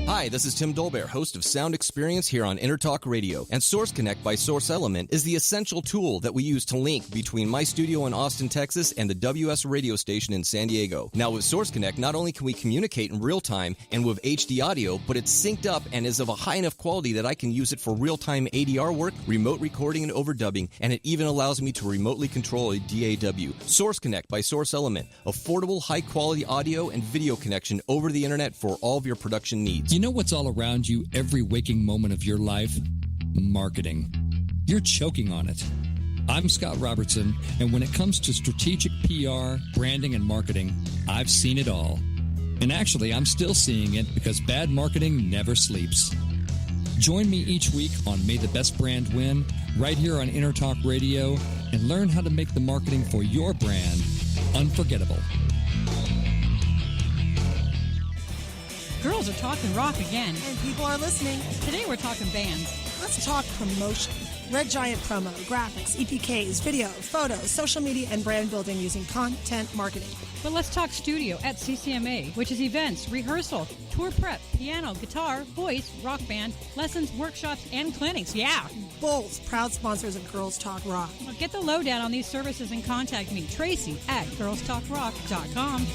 Hi, this is Tim Dolbear, host of Sound Experience here on Intertalk Radio. And Source Connect by Source Element is the essential tool that we use to link between my studio in Austin, Texas, and the WS radio station in San Diego. Now, with Source Connect, not only can we communicate in real time and with HD audio, but it's synced up and is of a high enough quality that I can use it for real-time ADR work, remote recording, and overdubbing, and it even allows me to remotely control a DAW. Source Connect by Source Element. Affordable, high-quality audio and video connection over the internet for all of your production needs. You know what's all around you every waking moment of your life? Marketing. You're choking on it. I'm Scott Robertson, and when it comes to strategic PR, branding, and marketing, I've seen it all. And actually, I'm still seeing it because bad marketing never sleeps. Join me each week on May the Best Brand Win, right here on Intertalk Radio, and learn how to make the marketing for your brand unforgettable. Girls are talking rock again. And people are listening. Today we're talking bands. Let's talk promotion. Red Giant promo, graphics, EPKs, video, photos, social media, and brand building using content marketing. But let's talk studio at CCMA, which is events, rehearsal, tour prep, piano, guitar, voice, rock band, lessons, workshops, and clinics. Yeah. Both proud sponsors of Girls Talk Rock. Well, get the lowdown on these services and contact me, Tracy, at girlstalkrock.com.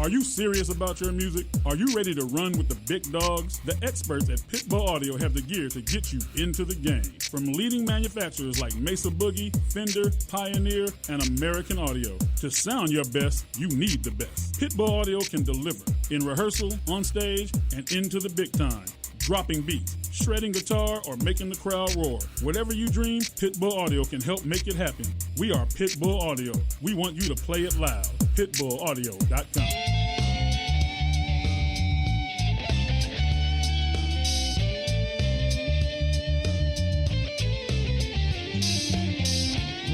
Are you serious about your music? Are you ready to run with the big dogs? The experts at Pitbull Audio have the gear to get you into the game. From leading manufacturers like Mesa Boogie, Fender, Pioneer, and American Audio. To sound your best, you need the best. Pitbull Audio can deliver in rehearsal, on stage, and into the big time. Dropping beats, shredding guitar, or making the crowd roar. Whatever you dream, Pitbull Audio can help make it happen. We are Pitbull Audio. We want you to play it loud. PitbullAudio.com.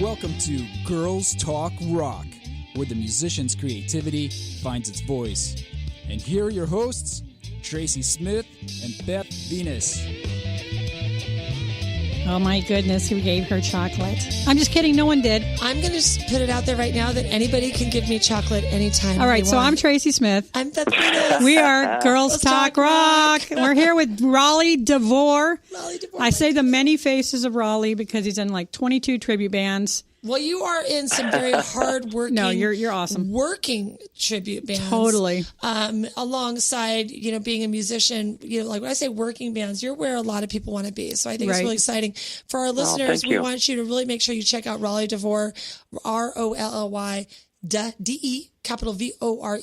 Welcome to Girls Talk Rock, where the musician's creativity finds its voice. And here are your hosts, Tracy Smith and Beth Venus. Oh my goodness, who gave her chocolate? I'm just kidding, no one did. I'm going to put it out there right now that anybody can give me chocolate anytime. All right, they so want. I'm Tracy Smith. I'm Beth Venus. We are Girls Talk Rock. We're here with Rolly DeVore. Rolly DeVore. I say the many faces of Rolly because he's in like 22 tribute bands. Well, you are in some very hard-working. No, you're awesome. Working tribute bands, Totally. Alongside, being a musician, like when I say working bands, you're where a lot of people want to be. So I think it's really exciting for our listeners. thank We you. want you to really make sure you check out Rolly DeVore, ROLLY. DE, capital VORE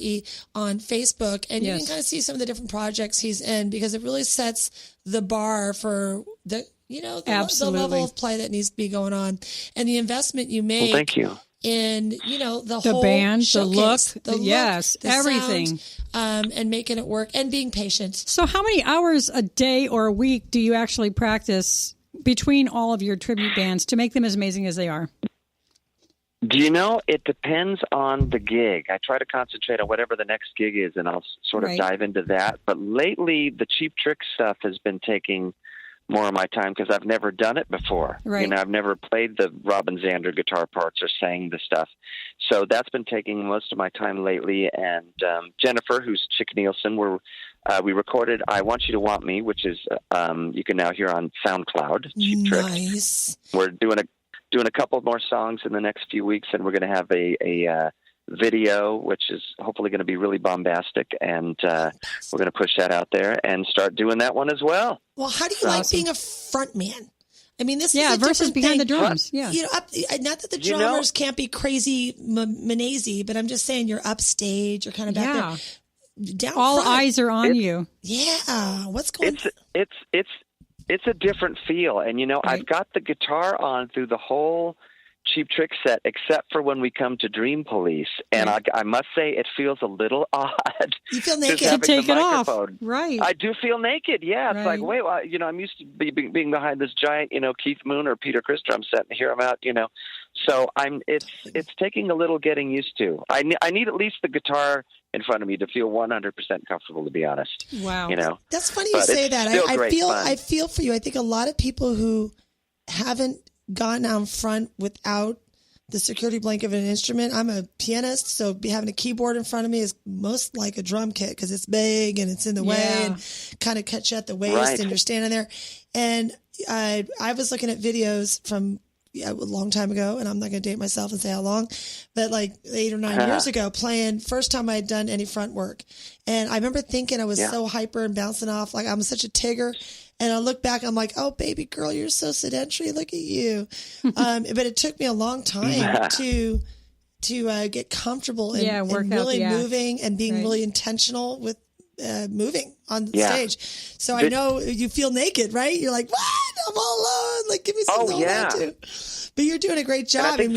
on Facebook, and you can kind of see some of the different projects he's in because it really sets the bar for the level of play that needs to be going on and the investment you make. Well, thank you. In the The whole band, showcase, the look, yes, the everything, sound, and making it work and being patient. So how many hours a day or a week do you actually practice between all of your tribute bands to make them as amazing as they are? Do you know, it depends on the gig. I try to concentrate on whatever the next gig is, and I'll sort of dive into that. But lately, the Cheap Trick stuff has been taking more of my time because I've never done it before. Right. I've never played the Robin Zander guitar parts or sang the stuff. So that's been taking most of my time lately. And Jennifer, who's Chick Nielsen, we recorded I Want You to Want Me, which is you can now hear on SoundCloud. Cheap Trick. Nice. We're doing a couple more songs in the next few weeks, and we're going to have a video, which is hopefully going to be really bombastic, and we're going to push that out there and start doing that one as well. Well, how do you like being a front man? I mean, this is a versus different behind thing. the drums. Yeah, not that the drummers can't be crazy Menazy, but I'm just saying you're upstage, you're kind of back there. Down all front. eyes are on you. Yeah, what's going on? It's a different feel, and I've got the guitar on through the whole Cheap Trick set, except for when we come to Dream Police, and I must say it feels a little odd. You feel naked to take it off, microphone. right? I do feel naked. Yeah, it's like wait, well, I'm used to being behind this giant, Keith Moon or Peter Criss drum set, and here I'm out, So it's taking a little getting used to. I need at least the guitar in front of me to feel 100% comfortable, to be honest. Wow. That's funny you say that. I feel for you. I think a lot of people who haven't gone out front without the security blanket of an instrument. I'm a pianist, so having a keyboard in front of me is most like a drum kit because it's big and it's in the way and kind of cuts you at the waist and you're standing there. And I was looking at videos from a long time ago, and I'm not going to date myself and say how long, but like 8 or 9 years ago, playing first time I had done any front work. And I remember thinking I was so hyper and bouncing off, like I'm such a Tigger. And I look back, I'm like, oh, baby girl, you're so sedentary. Look at you. But it took me a long time to get comfortable and really moving and being really intentional with moving on the stage. So I know you feel naked, right? You're like, what? I'm all alone. Like, give me something to hold on to. But you're doing a great job. And I think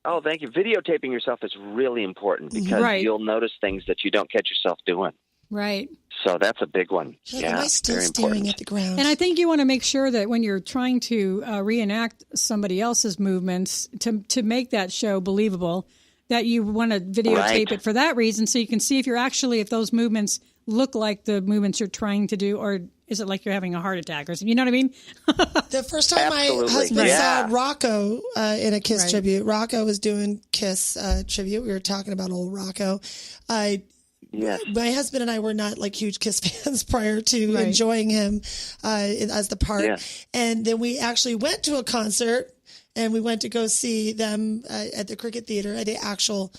oh, thank you. Videotaping yourself is really important because you'll notice things that you don't catch yourself doing. Right. So that's a big one. Am I still staring at the ground? And I think you want to make sure that when you're trying to reenact somebody else's movements to make that show believable, that you want to videotape it for that reason, so you can see if those movements look like the movements you're trying to do, or is it like you're having a heart attack or something? You know what I mean? The first time Absolutely. my husband Yeah. saw Rocco in a Kiss Right. tribute, Rocco was doing Kiss tribute. We were talking about old Rocco. Yes. My husband and I were not like huge Kiss fans prior to Right. enjoying him as the part. Yeah. And then we actually went to a concert, and we went to go see them at the Cricket Theater at the actual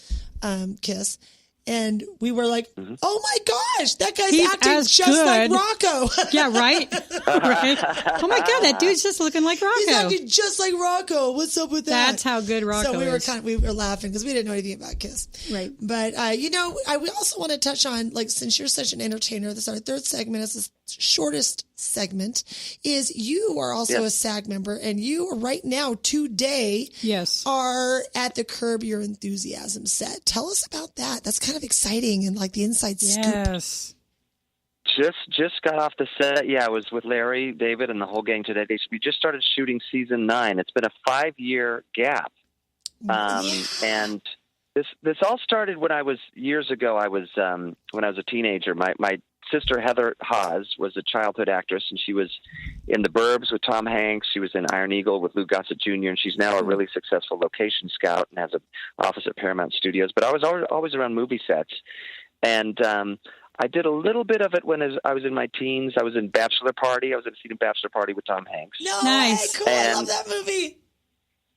Kiss. And we were like, oh my gosh, that guy's He's acting as just like good. Rocco. Yeah, right? Right. Oh my God, that dude's just looking like He's Rocco. acting just like Rocco. What's up with that? That's how good Rocco So we were is. we were laughing because we didn't know anything about Kiss. Right. But we also want to touch on, like, since you're such an entertainer, this is our third segment. It's the shortest segment. Is you are also a SAG member, and you right now today Yes. are at the Curb Your Enthusiasm set. Tell us about that. That's kind of exciting and like the inside scoop. Yes. Just got off the set. Yeah, I was with Larry, David, and the whole gang today. We just started shooting season 9. It's been a 5-year gap, and this all started when I was years ago. I was when I was a teenager. My sister Heather Haas was a childhood actress, and she was in The Burbs with Tom Hanks. She was in Iron Eagle with Lou Gossett Jr., and she's now a really successful location scout and has an office at Paramount Studios. But I was always around movie sets, and I did a little bit of it when I was in my teens. I was in Bachelor Party. I was in a scene in Bachelor Party with Tom Hanks. No Nice. way, cool. I love And- that movie.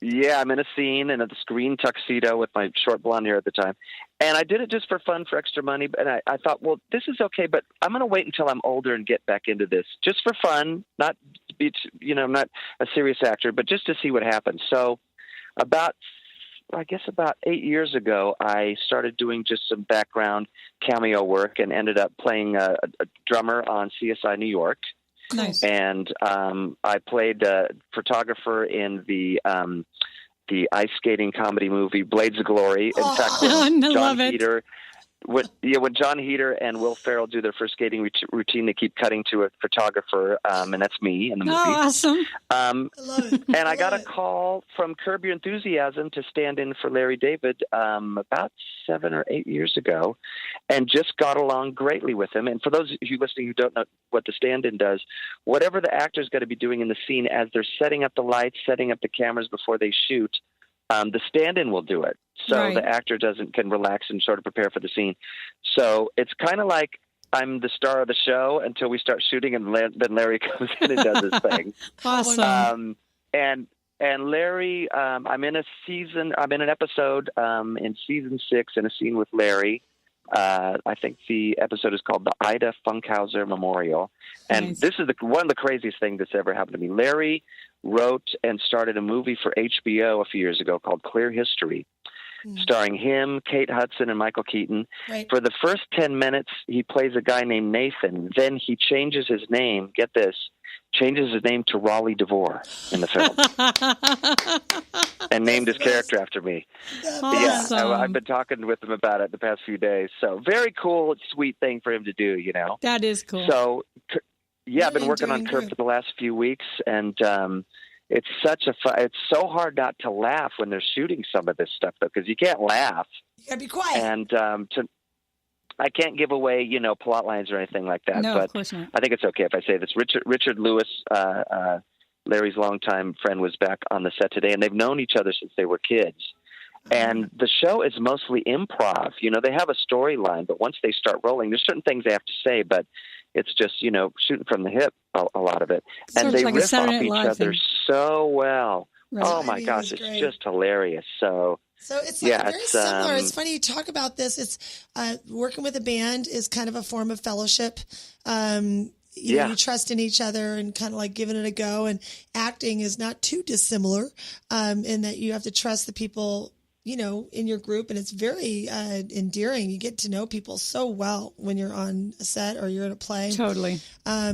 Yeah, I'm in a scene in a green tuxedo with my short blonde hair at the time. And I did it just for fun, for extra money. And I thought, well, this is okay, but I'm going to wait until I'm older and get back into this just for fun, not be, I'm not a serious actor, but just to see what happens. So about 8 years ago, I started doing just some background cameo work and ended up playing a drummer on CSI New York. Nice. And I played a photographer in the ice skating comedy movie Blades of Glory. In fact, when I love it. when John Heater and Will Ferrell do their first skating routine, they keep cutting to a photographer, and that's me in the movie. Oh, awesome. I love it. And I got a call from Curb Your Enthusiasm to stand in for Larry David about 7 or 8 years ago, and just got along greatly with him. And for those of you listening who don't know what the stand-in does, whatever the actor's got to be doing in the scene as they're setting up the lights, setting up the cameras before they shoot, the stand-in will do it. So Right. the actor can relax and sort of prepare for the scene. So it's kind of like I'm the star of the show until we start shooting, and then Larry comes in and does his thing. Awesome. And Larry, I'm in an episode in season 6 in a scene with Larry. I think the episode is called the Ida Funkhauser Memorial. And Nice. this is one of the craziest things that's ever happened to me. Larry wrote and started a movie for HBO a few years ago called Clear History, starring him, Kate Hudson, and Michael Keaton. Right. For the first 10 minutes, he plays a guy named Nathan. Then he changes his name, get this, changes his name to Rolly DeVore in the film and named his character after me. Awesome. Yeah, I've been talking with him about it the past few days. So very cool, sweet thing for him to do, That is cool. So, yeah, I've been Really working on doing Curb good. for the last few weeks, and it's it's so hard not to laugh when they're shooting some of this stuff, though, because you can't laugh. You gotta be quiet. And I can't give away, plot lines or anything like that. No, but of course not. I think it's okay if I say this. Richard Lewis, Larry's longtime friend, was back on the set today, and they've known each other since they were kids. And the show is mostly improv. They have a storyline, but once they start rolling, there's certain things they have to say, but it's just, shooting from the hip, a lot of it. Sort And of they like a riff off Saturday Night each Live other thing. so well. Right. Oh, my Timing gosh, was it's great. just hilarious. So, So it's Yeah, very it's, similar. It's funny you talk about this. It's working with a band is kind of a form of fellowship. You trust in each other and kind of like giving it a go. And acting is not too dissimilar in that you have to trust the people, in your group. And it's very endearing. You get to know people so well when you're on a set or you're in a play. Totally. I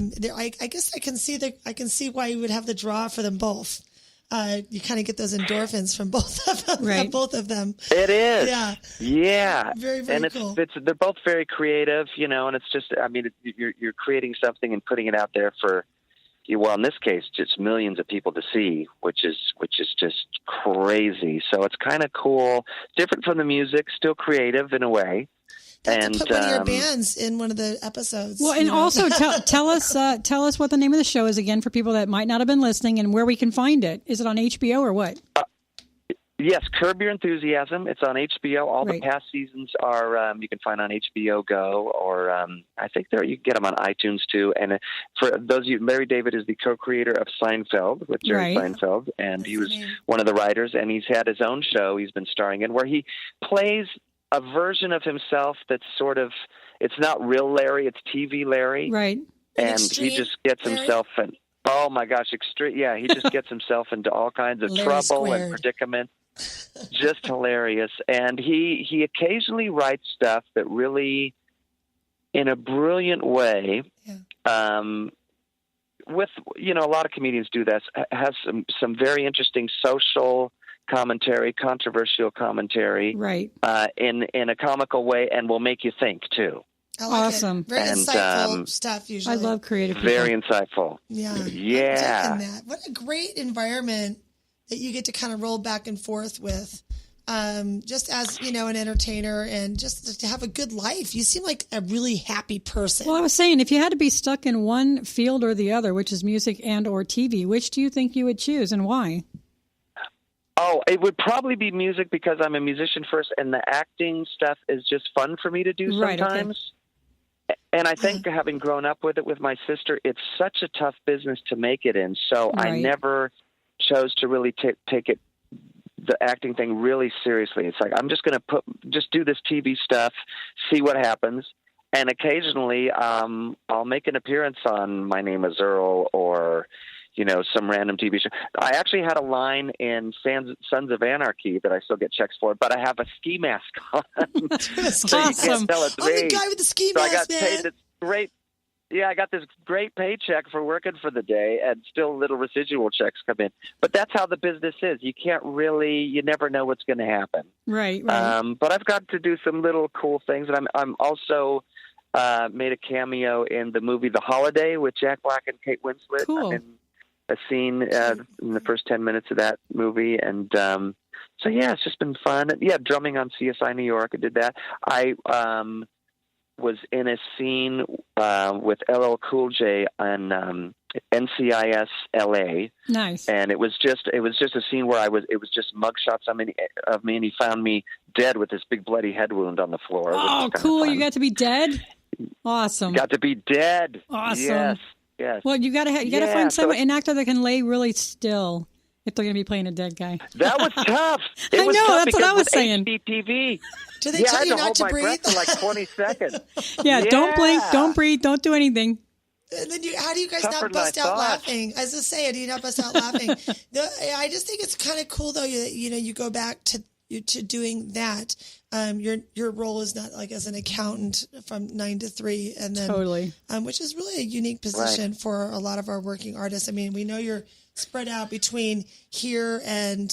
guess I can see why you would have the draw for them both. You kind of get those endorphins from both of them. Right. Both of them. it is. Yeah. Yeah. Very, very and cool. they're both very creative, and it's just, you're creating something and putting it out there for, well, in this case, just millions of people to see, which is just crazy. So it's kind of cool, different from the music, still creative in a way. to put one of your bands in one of the episodes. Well, and also tell us what the name of the show is again for people that might not have been listening, and where we can find it. Is it on HBO or what? Yes, Curb Your Enthusiasm. It's on HBO. All the past seasons are you can find on HBO Go, or I think you can get them on iTunes too. And for those of you, Larry David is the co-creator of Seinfeld with Jerry Seinfeld, and he was one of the writers. And he's had his own show he's been starring in, where he plays a version of himself that's sort of, it's not real Larry, it's TV Larry, right? And he just gets himself in. Oh my gosh, extreme! Yeah, he just gets himself into all kinds of trouble and predicaments. Just hilarious. And he occasionally writes stuff that really, in a brilliant way, with, a lot of comedians do this, has some very interesting social commentary, controversial commentary, in a comical way, and will make you think too. Awesome. Very insightful stuff usually. I love creative people. Very insightful. Yeah. Yeah. What a great environment that you get to kind of roll back and forth with, just as, an entertainer, and just to have a good life. You seem like a really happy person. Well, I was saying, if you had to be stuck in one field or the other, which is music and or TV, which do you think you would choose and why? Oh, it would probably be music, because I'm a musician first, and the acting stuff is just fun for me to do sometimes. And I think having grown up with it with my sister, it's such a tough business to make it in. So I never chose to really take the acting thing really seriously. It's like, I'm just going to do this TV stuff, see what happens. And occasionally, I'll make an appearance on My Name is Earl, or, some random TV show. I actually had a line in Sons of Anarchy that I still get checks for, but I have a ski mask on. So you can't tell it's me. I'm the guy with the ski mask, I got paid this great. Yeah, I got this great paycheck for working for the day, and still little residual checks come in. But that's how the business is. You never know what's going to happen. Right. But I've got to do some little cool things. And I'm also made a cameo in the movie The Holiday with Jack Black and Kate Winslet. Cool. I'm in a scene in the first 10 minutes of that movie. And so, yeah, it's just been fun. Yeah, drumming on CSI New York. I did that. I was in a scene with LL Cool J on NCIS LA. Nice. And it was just a scene where it was just mugshots of me, and he found me dead with this big bloody head wound on the floor. Oh, cool. You got to be dead? Awesome. Got to be dead. Awesome. Yes. Well, you got to find an actor that can lay really still if they're going to be playing a dead guy. That was tough. I know, that's what I was saying. HDTV. Do they tell you not to breathe? I had to hold my breath for like 20 seconds. Yeah, don't blink, don't breathe, don't do anything. And then how do you guys not bust out laughing? I was just saying, do you not bust out laughing? I just think it's kind of cool, though, you go back to doing that. Your role is not like as an accountant from 9 to 3, and then totally, which is really a unique position for a lot of our working artists. I mean, we know you're spread out between here and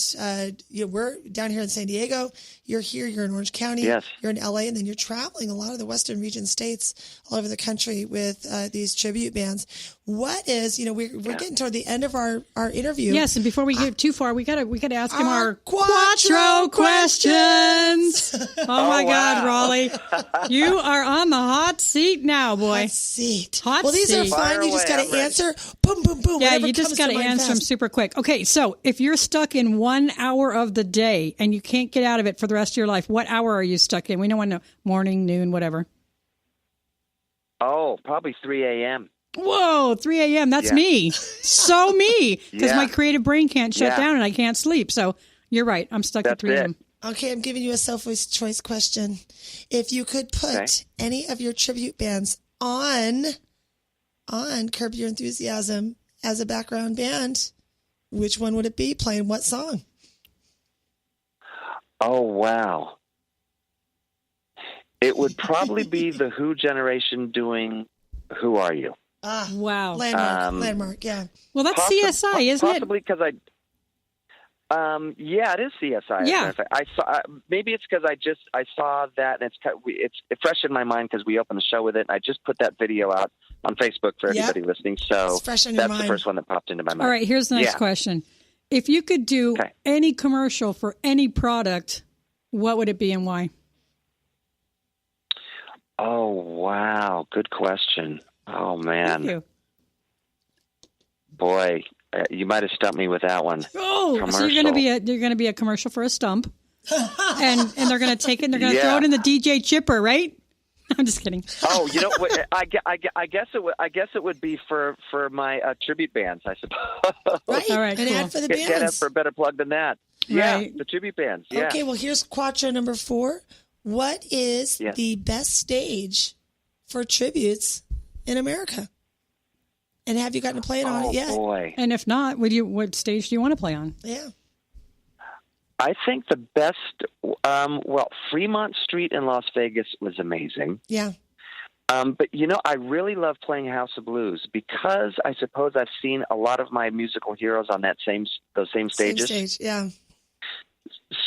we're down here in San Diego. You're here. You're in Orange County. Yes. You're in LA, and then you're traveling a lot of the Western region states all over the country with these tribute bands. What is we're getting toward the end of our interview. Yes, and before we get too far, we gotta ask him our Quattro questions. Oh my God, Rolly, you are on the hot seat now, boy. Hot seat. Well, these seat. are fun. You just got to answer. Boom, boom, boom. Yeah, you just got to answer them super quick. Okay, so if you're stuck in 1 hour of the day and you can't get out of it for the rest of your life, what hour are you stuck in? We don't want to know, morning, noon, whatever. Oh, probably 3 a.m. Whoa, 3 a.m. That's me. So me. Because my creative brain can't shut down and I can't sleep. So you're right. I'm stuck at 3 a.m. Okay, I'm giving you a selfish choice question. If you could put any of your tribute bands on Curb Your Enthusiasm as a background band, which one would it be? Playing what song? Oh, wow. It would probably be the Who generation doing Who Are You? Ah, wow. Landmark, yeah. Well, that's CSI, isn't it? Possibly because yeah, it is CSI. Yeah. I saw. Maybe it's because I saw that, and it's fresh in my mind because we opened the show with it, and I just put that video out on Facebook for everybody listening. So it's fresh in your mind. The first one that popped into my mind. All right, here's the next question. If you could do any commercial for any product, what would it be and why? Oh, wow. Good question. Oh, man. Thank you. Boy, you might have stumped me with that one. Oh, commercial. so you're going to be a commercial for a stump, and they're going to take it and they're going to throw it in the DJ chipper, right? I'm just kidding. Oh, you know what? I guess it would be for my tribute bands, I suppose. Right. All right, An cool. ad for the Get bands. for a better plug than that. Yeah, Right. the tribute bands. Yeah. Okay, well, here's Quattro number 4. What is Yes. the best stage for tributes in America? And have you gotten to play it on Oh, it yet? boy. And if not, what stage do you want to play on? Yeah. I think the best, Fremont Street in Las Vegas was amazing. Yeah. But, I really love playing House of Blues because I suppose I've seen a lot of my musical heroes on those same stages. Same stage, yeah.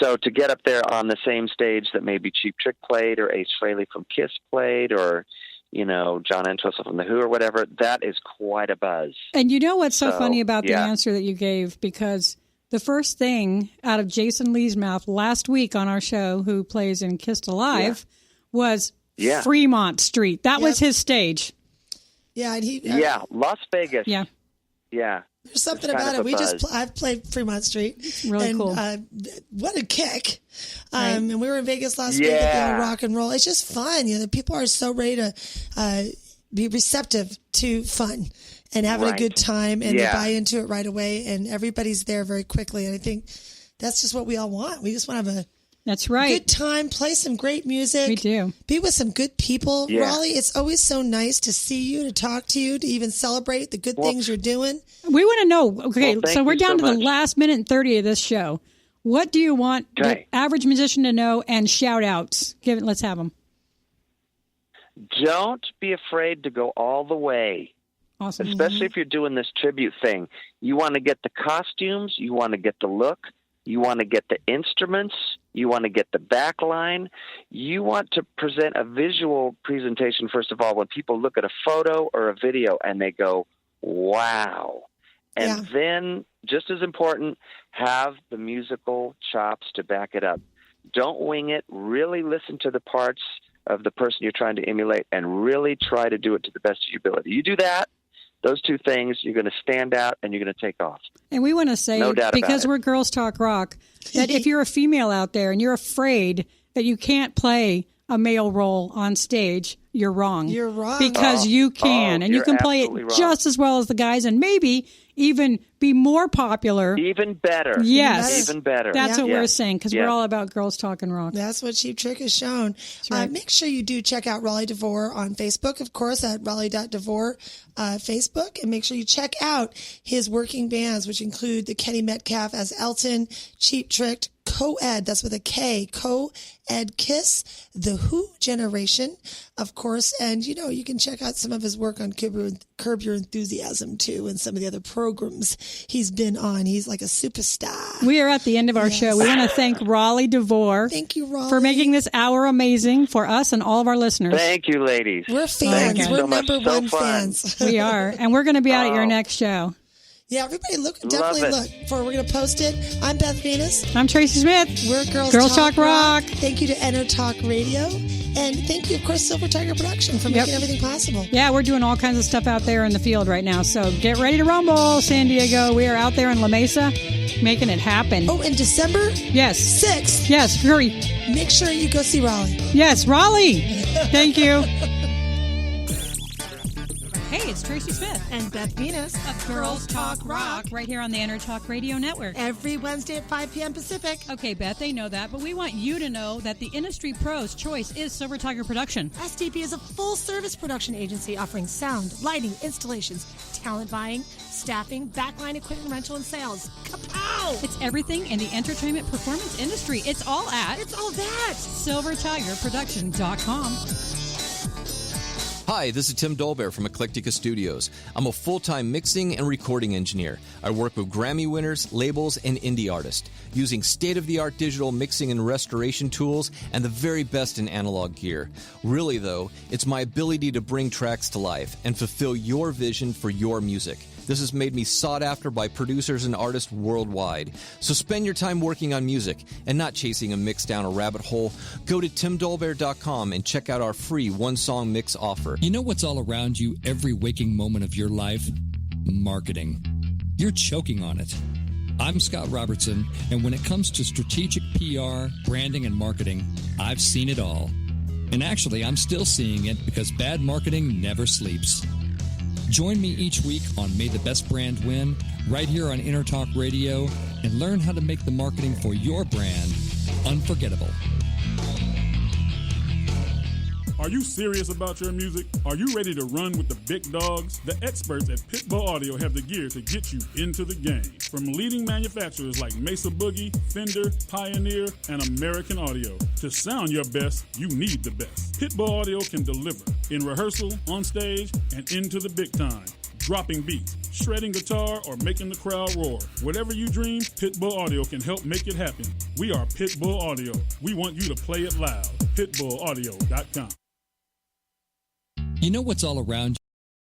So to get up there on the same stage that maybe Cheap Trick played or Ace Frehley from Kiss played or, John Entwistle from The Who or whatever, that is quite a buzz. And you know what's so So, funny about the yeah. answer that you gave? Because the first thing out of Jason Lee's mouth last week on our show, who plays in Kissed Alive, was Yeah. Fremont Street. That was Yep. his stage. Yeah, and Yeah, Las Vegas. Yeah. Yeah. there's something It's kind about of it. a buzz. I've played Fremont Street. Really and, cool. What a kick. Right. And we were in Vegas last week at Yeah. the rock and roll. It's just fun. The people are so ready to be receptive to fun and having a Right. good time, and Yeah. they buy into it right away, and everybody's there very quickly. And I think that's just what we all want. We just want to have a That's right. good time, play some great music. We do. Be with some good people. Yeah. Rolly, it's always so nice to see you, to talk to you, to even celebrate the good things you're doing. We want to know, okay, Well, thank so we're you down so to the much. last minute and 30 of this show. What do you want Okay. the average musician to know and shout outs? Let's have them. Don't be afraid to go all the way, Awesome. especially if you're doing this tribute thing. You want to get the costumes. You want to get the look. You want to get the instruments. You want to get the back line. You want to present a visual presentation, first of all, when people look at a photo or a video and they go, wow. And then, just as important, have the musical chops to back it up. Don't wing it. Really listen to the parts of the person you're trying to emulate and really try to do it to the best of your ability. You do that, those two things, you're going to stand out and you're going to take off. And we want to say, No doubt because about it. we're Girls Talk Rock, that if you're a female out there and you're afraid that you can't play a male role on stage, you're wrong. You're wrong. Because you can. And you you're can play it absolutely wrong. just as well as the guys and maybe even be more popular. Even better. Yes. Even better. That's what Yeah. we're saying, because Yeah. we're all about Girls Talking Rock. That's what Cheap Trick has shown. right. Make sure you do check out Rolly DeVore on Facebook, of course, at Rolly.DeVore Facebook. And make sure you check out his working bands, which include the Kenny Metcalf as Elton, Cheap Trick, Co-Ed, that's with a K, Co-Ed Kiss, The Who Generation, of course. And, you can check out some of his work on Curb Your Enthusiasm, too, and some of the other programs he's been on. He's like a superstar. We are at the end of our show. We want to thank Rolly DeVore Thank you, Rolly. for making this hour amazing for us and all of our listeners. Thank you, ladies. We're Thank fans. you We're so much. number So one fun. fans. We are. And we're going to be out at your Oh. next show. Yeah, everybody Love definitely it. look for. We're going to post it. I'm Beth Venus. I'm Tracy Smith. We're Girls Talk Rock. Thank you to Enter Talk Radio. And thank you, of course, Silver Tiger Production for making everything possible. Yeah, we're doing all kinds of stuff out there in the field right now. So get ready to rumble, San Diego. We are out there in La Mesa making it happen. Oh, and December Yes. 6th, Yes, hurry. make sure you go see Rolly. Yes, Raleigh. Thank you. Hey, it's Tracy Smith And Beth Venus of Girls Talk Rock right here on the Enter Talk Radio Network. every Wednesday at 5 p.m. Pacific. Okay, Beth, they know that, but we want you to know that the industry pro's choice is Silver Tiger Production. STP is a full-service production agency offering sound, lighting, installations, talent buying, staffing, backline equipment rental, and sales. Kapow! It's everything in the entertainment performance industry. It's all at It's all that! SilverTigerProduction.com. Hi, this is Tim Dolbear from Eclectica Studios. I'm a full-time mixing and recording engineer. I work with Grammy winners, labels, and indie artists, using state-of-the-art digital mixing and restoration tools and the very best in analog gear. Really, though, it's my ability to bring tracks to life and fulfill your vision for your music. This has made me sought after by producers and artists worldwide. So spend your time working on music and not chasing a mix down a rabbit hole. Go to timdolbear.com and check out our free one-song mix offer. You know what's all around you every waking moment of your life? Marketing. You're choking on it. I'm Scott Robertson, and when it comes to strategic PR, branding, and marketing, I've seen it all. And actually, I'm still seeing it because bad marketing never sleeps. Join me each week on May the Best Brand Win, right here on Intertalk Radio, and learn how to make the marketing for your brand unforgettable. Are you serious about your music? Are you ready to run with the big dogs? The experts at Pitbull Audio have the gear to get you into the game. From leading manufacturers like Mesa Boogie, Fender, Pioneer, and American Audio. To sound your best, you need the best. Pitbull Audio can deliver in rehearsal, on stage, and into the big time. Dropping beats, shredding guitar, or making the crowd roar. Whatever you dream, Pitbull Audio can help make it happen. We are Pitbull Audio. We want you to play it loud. PitbullAudio.com. You know what's all around you?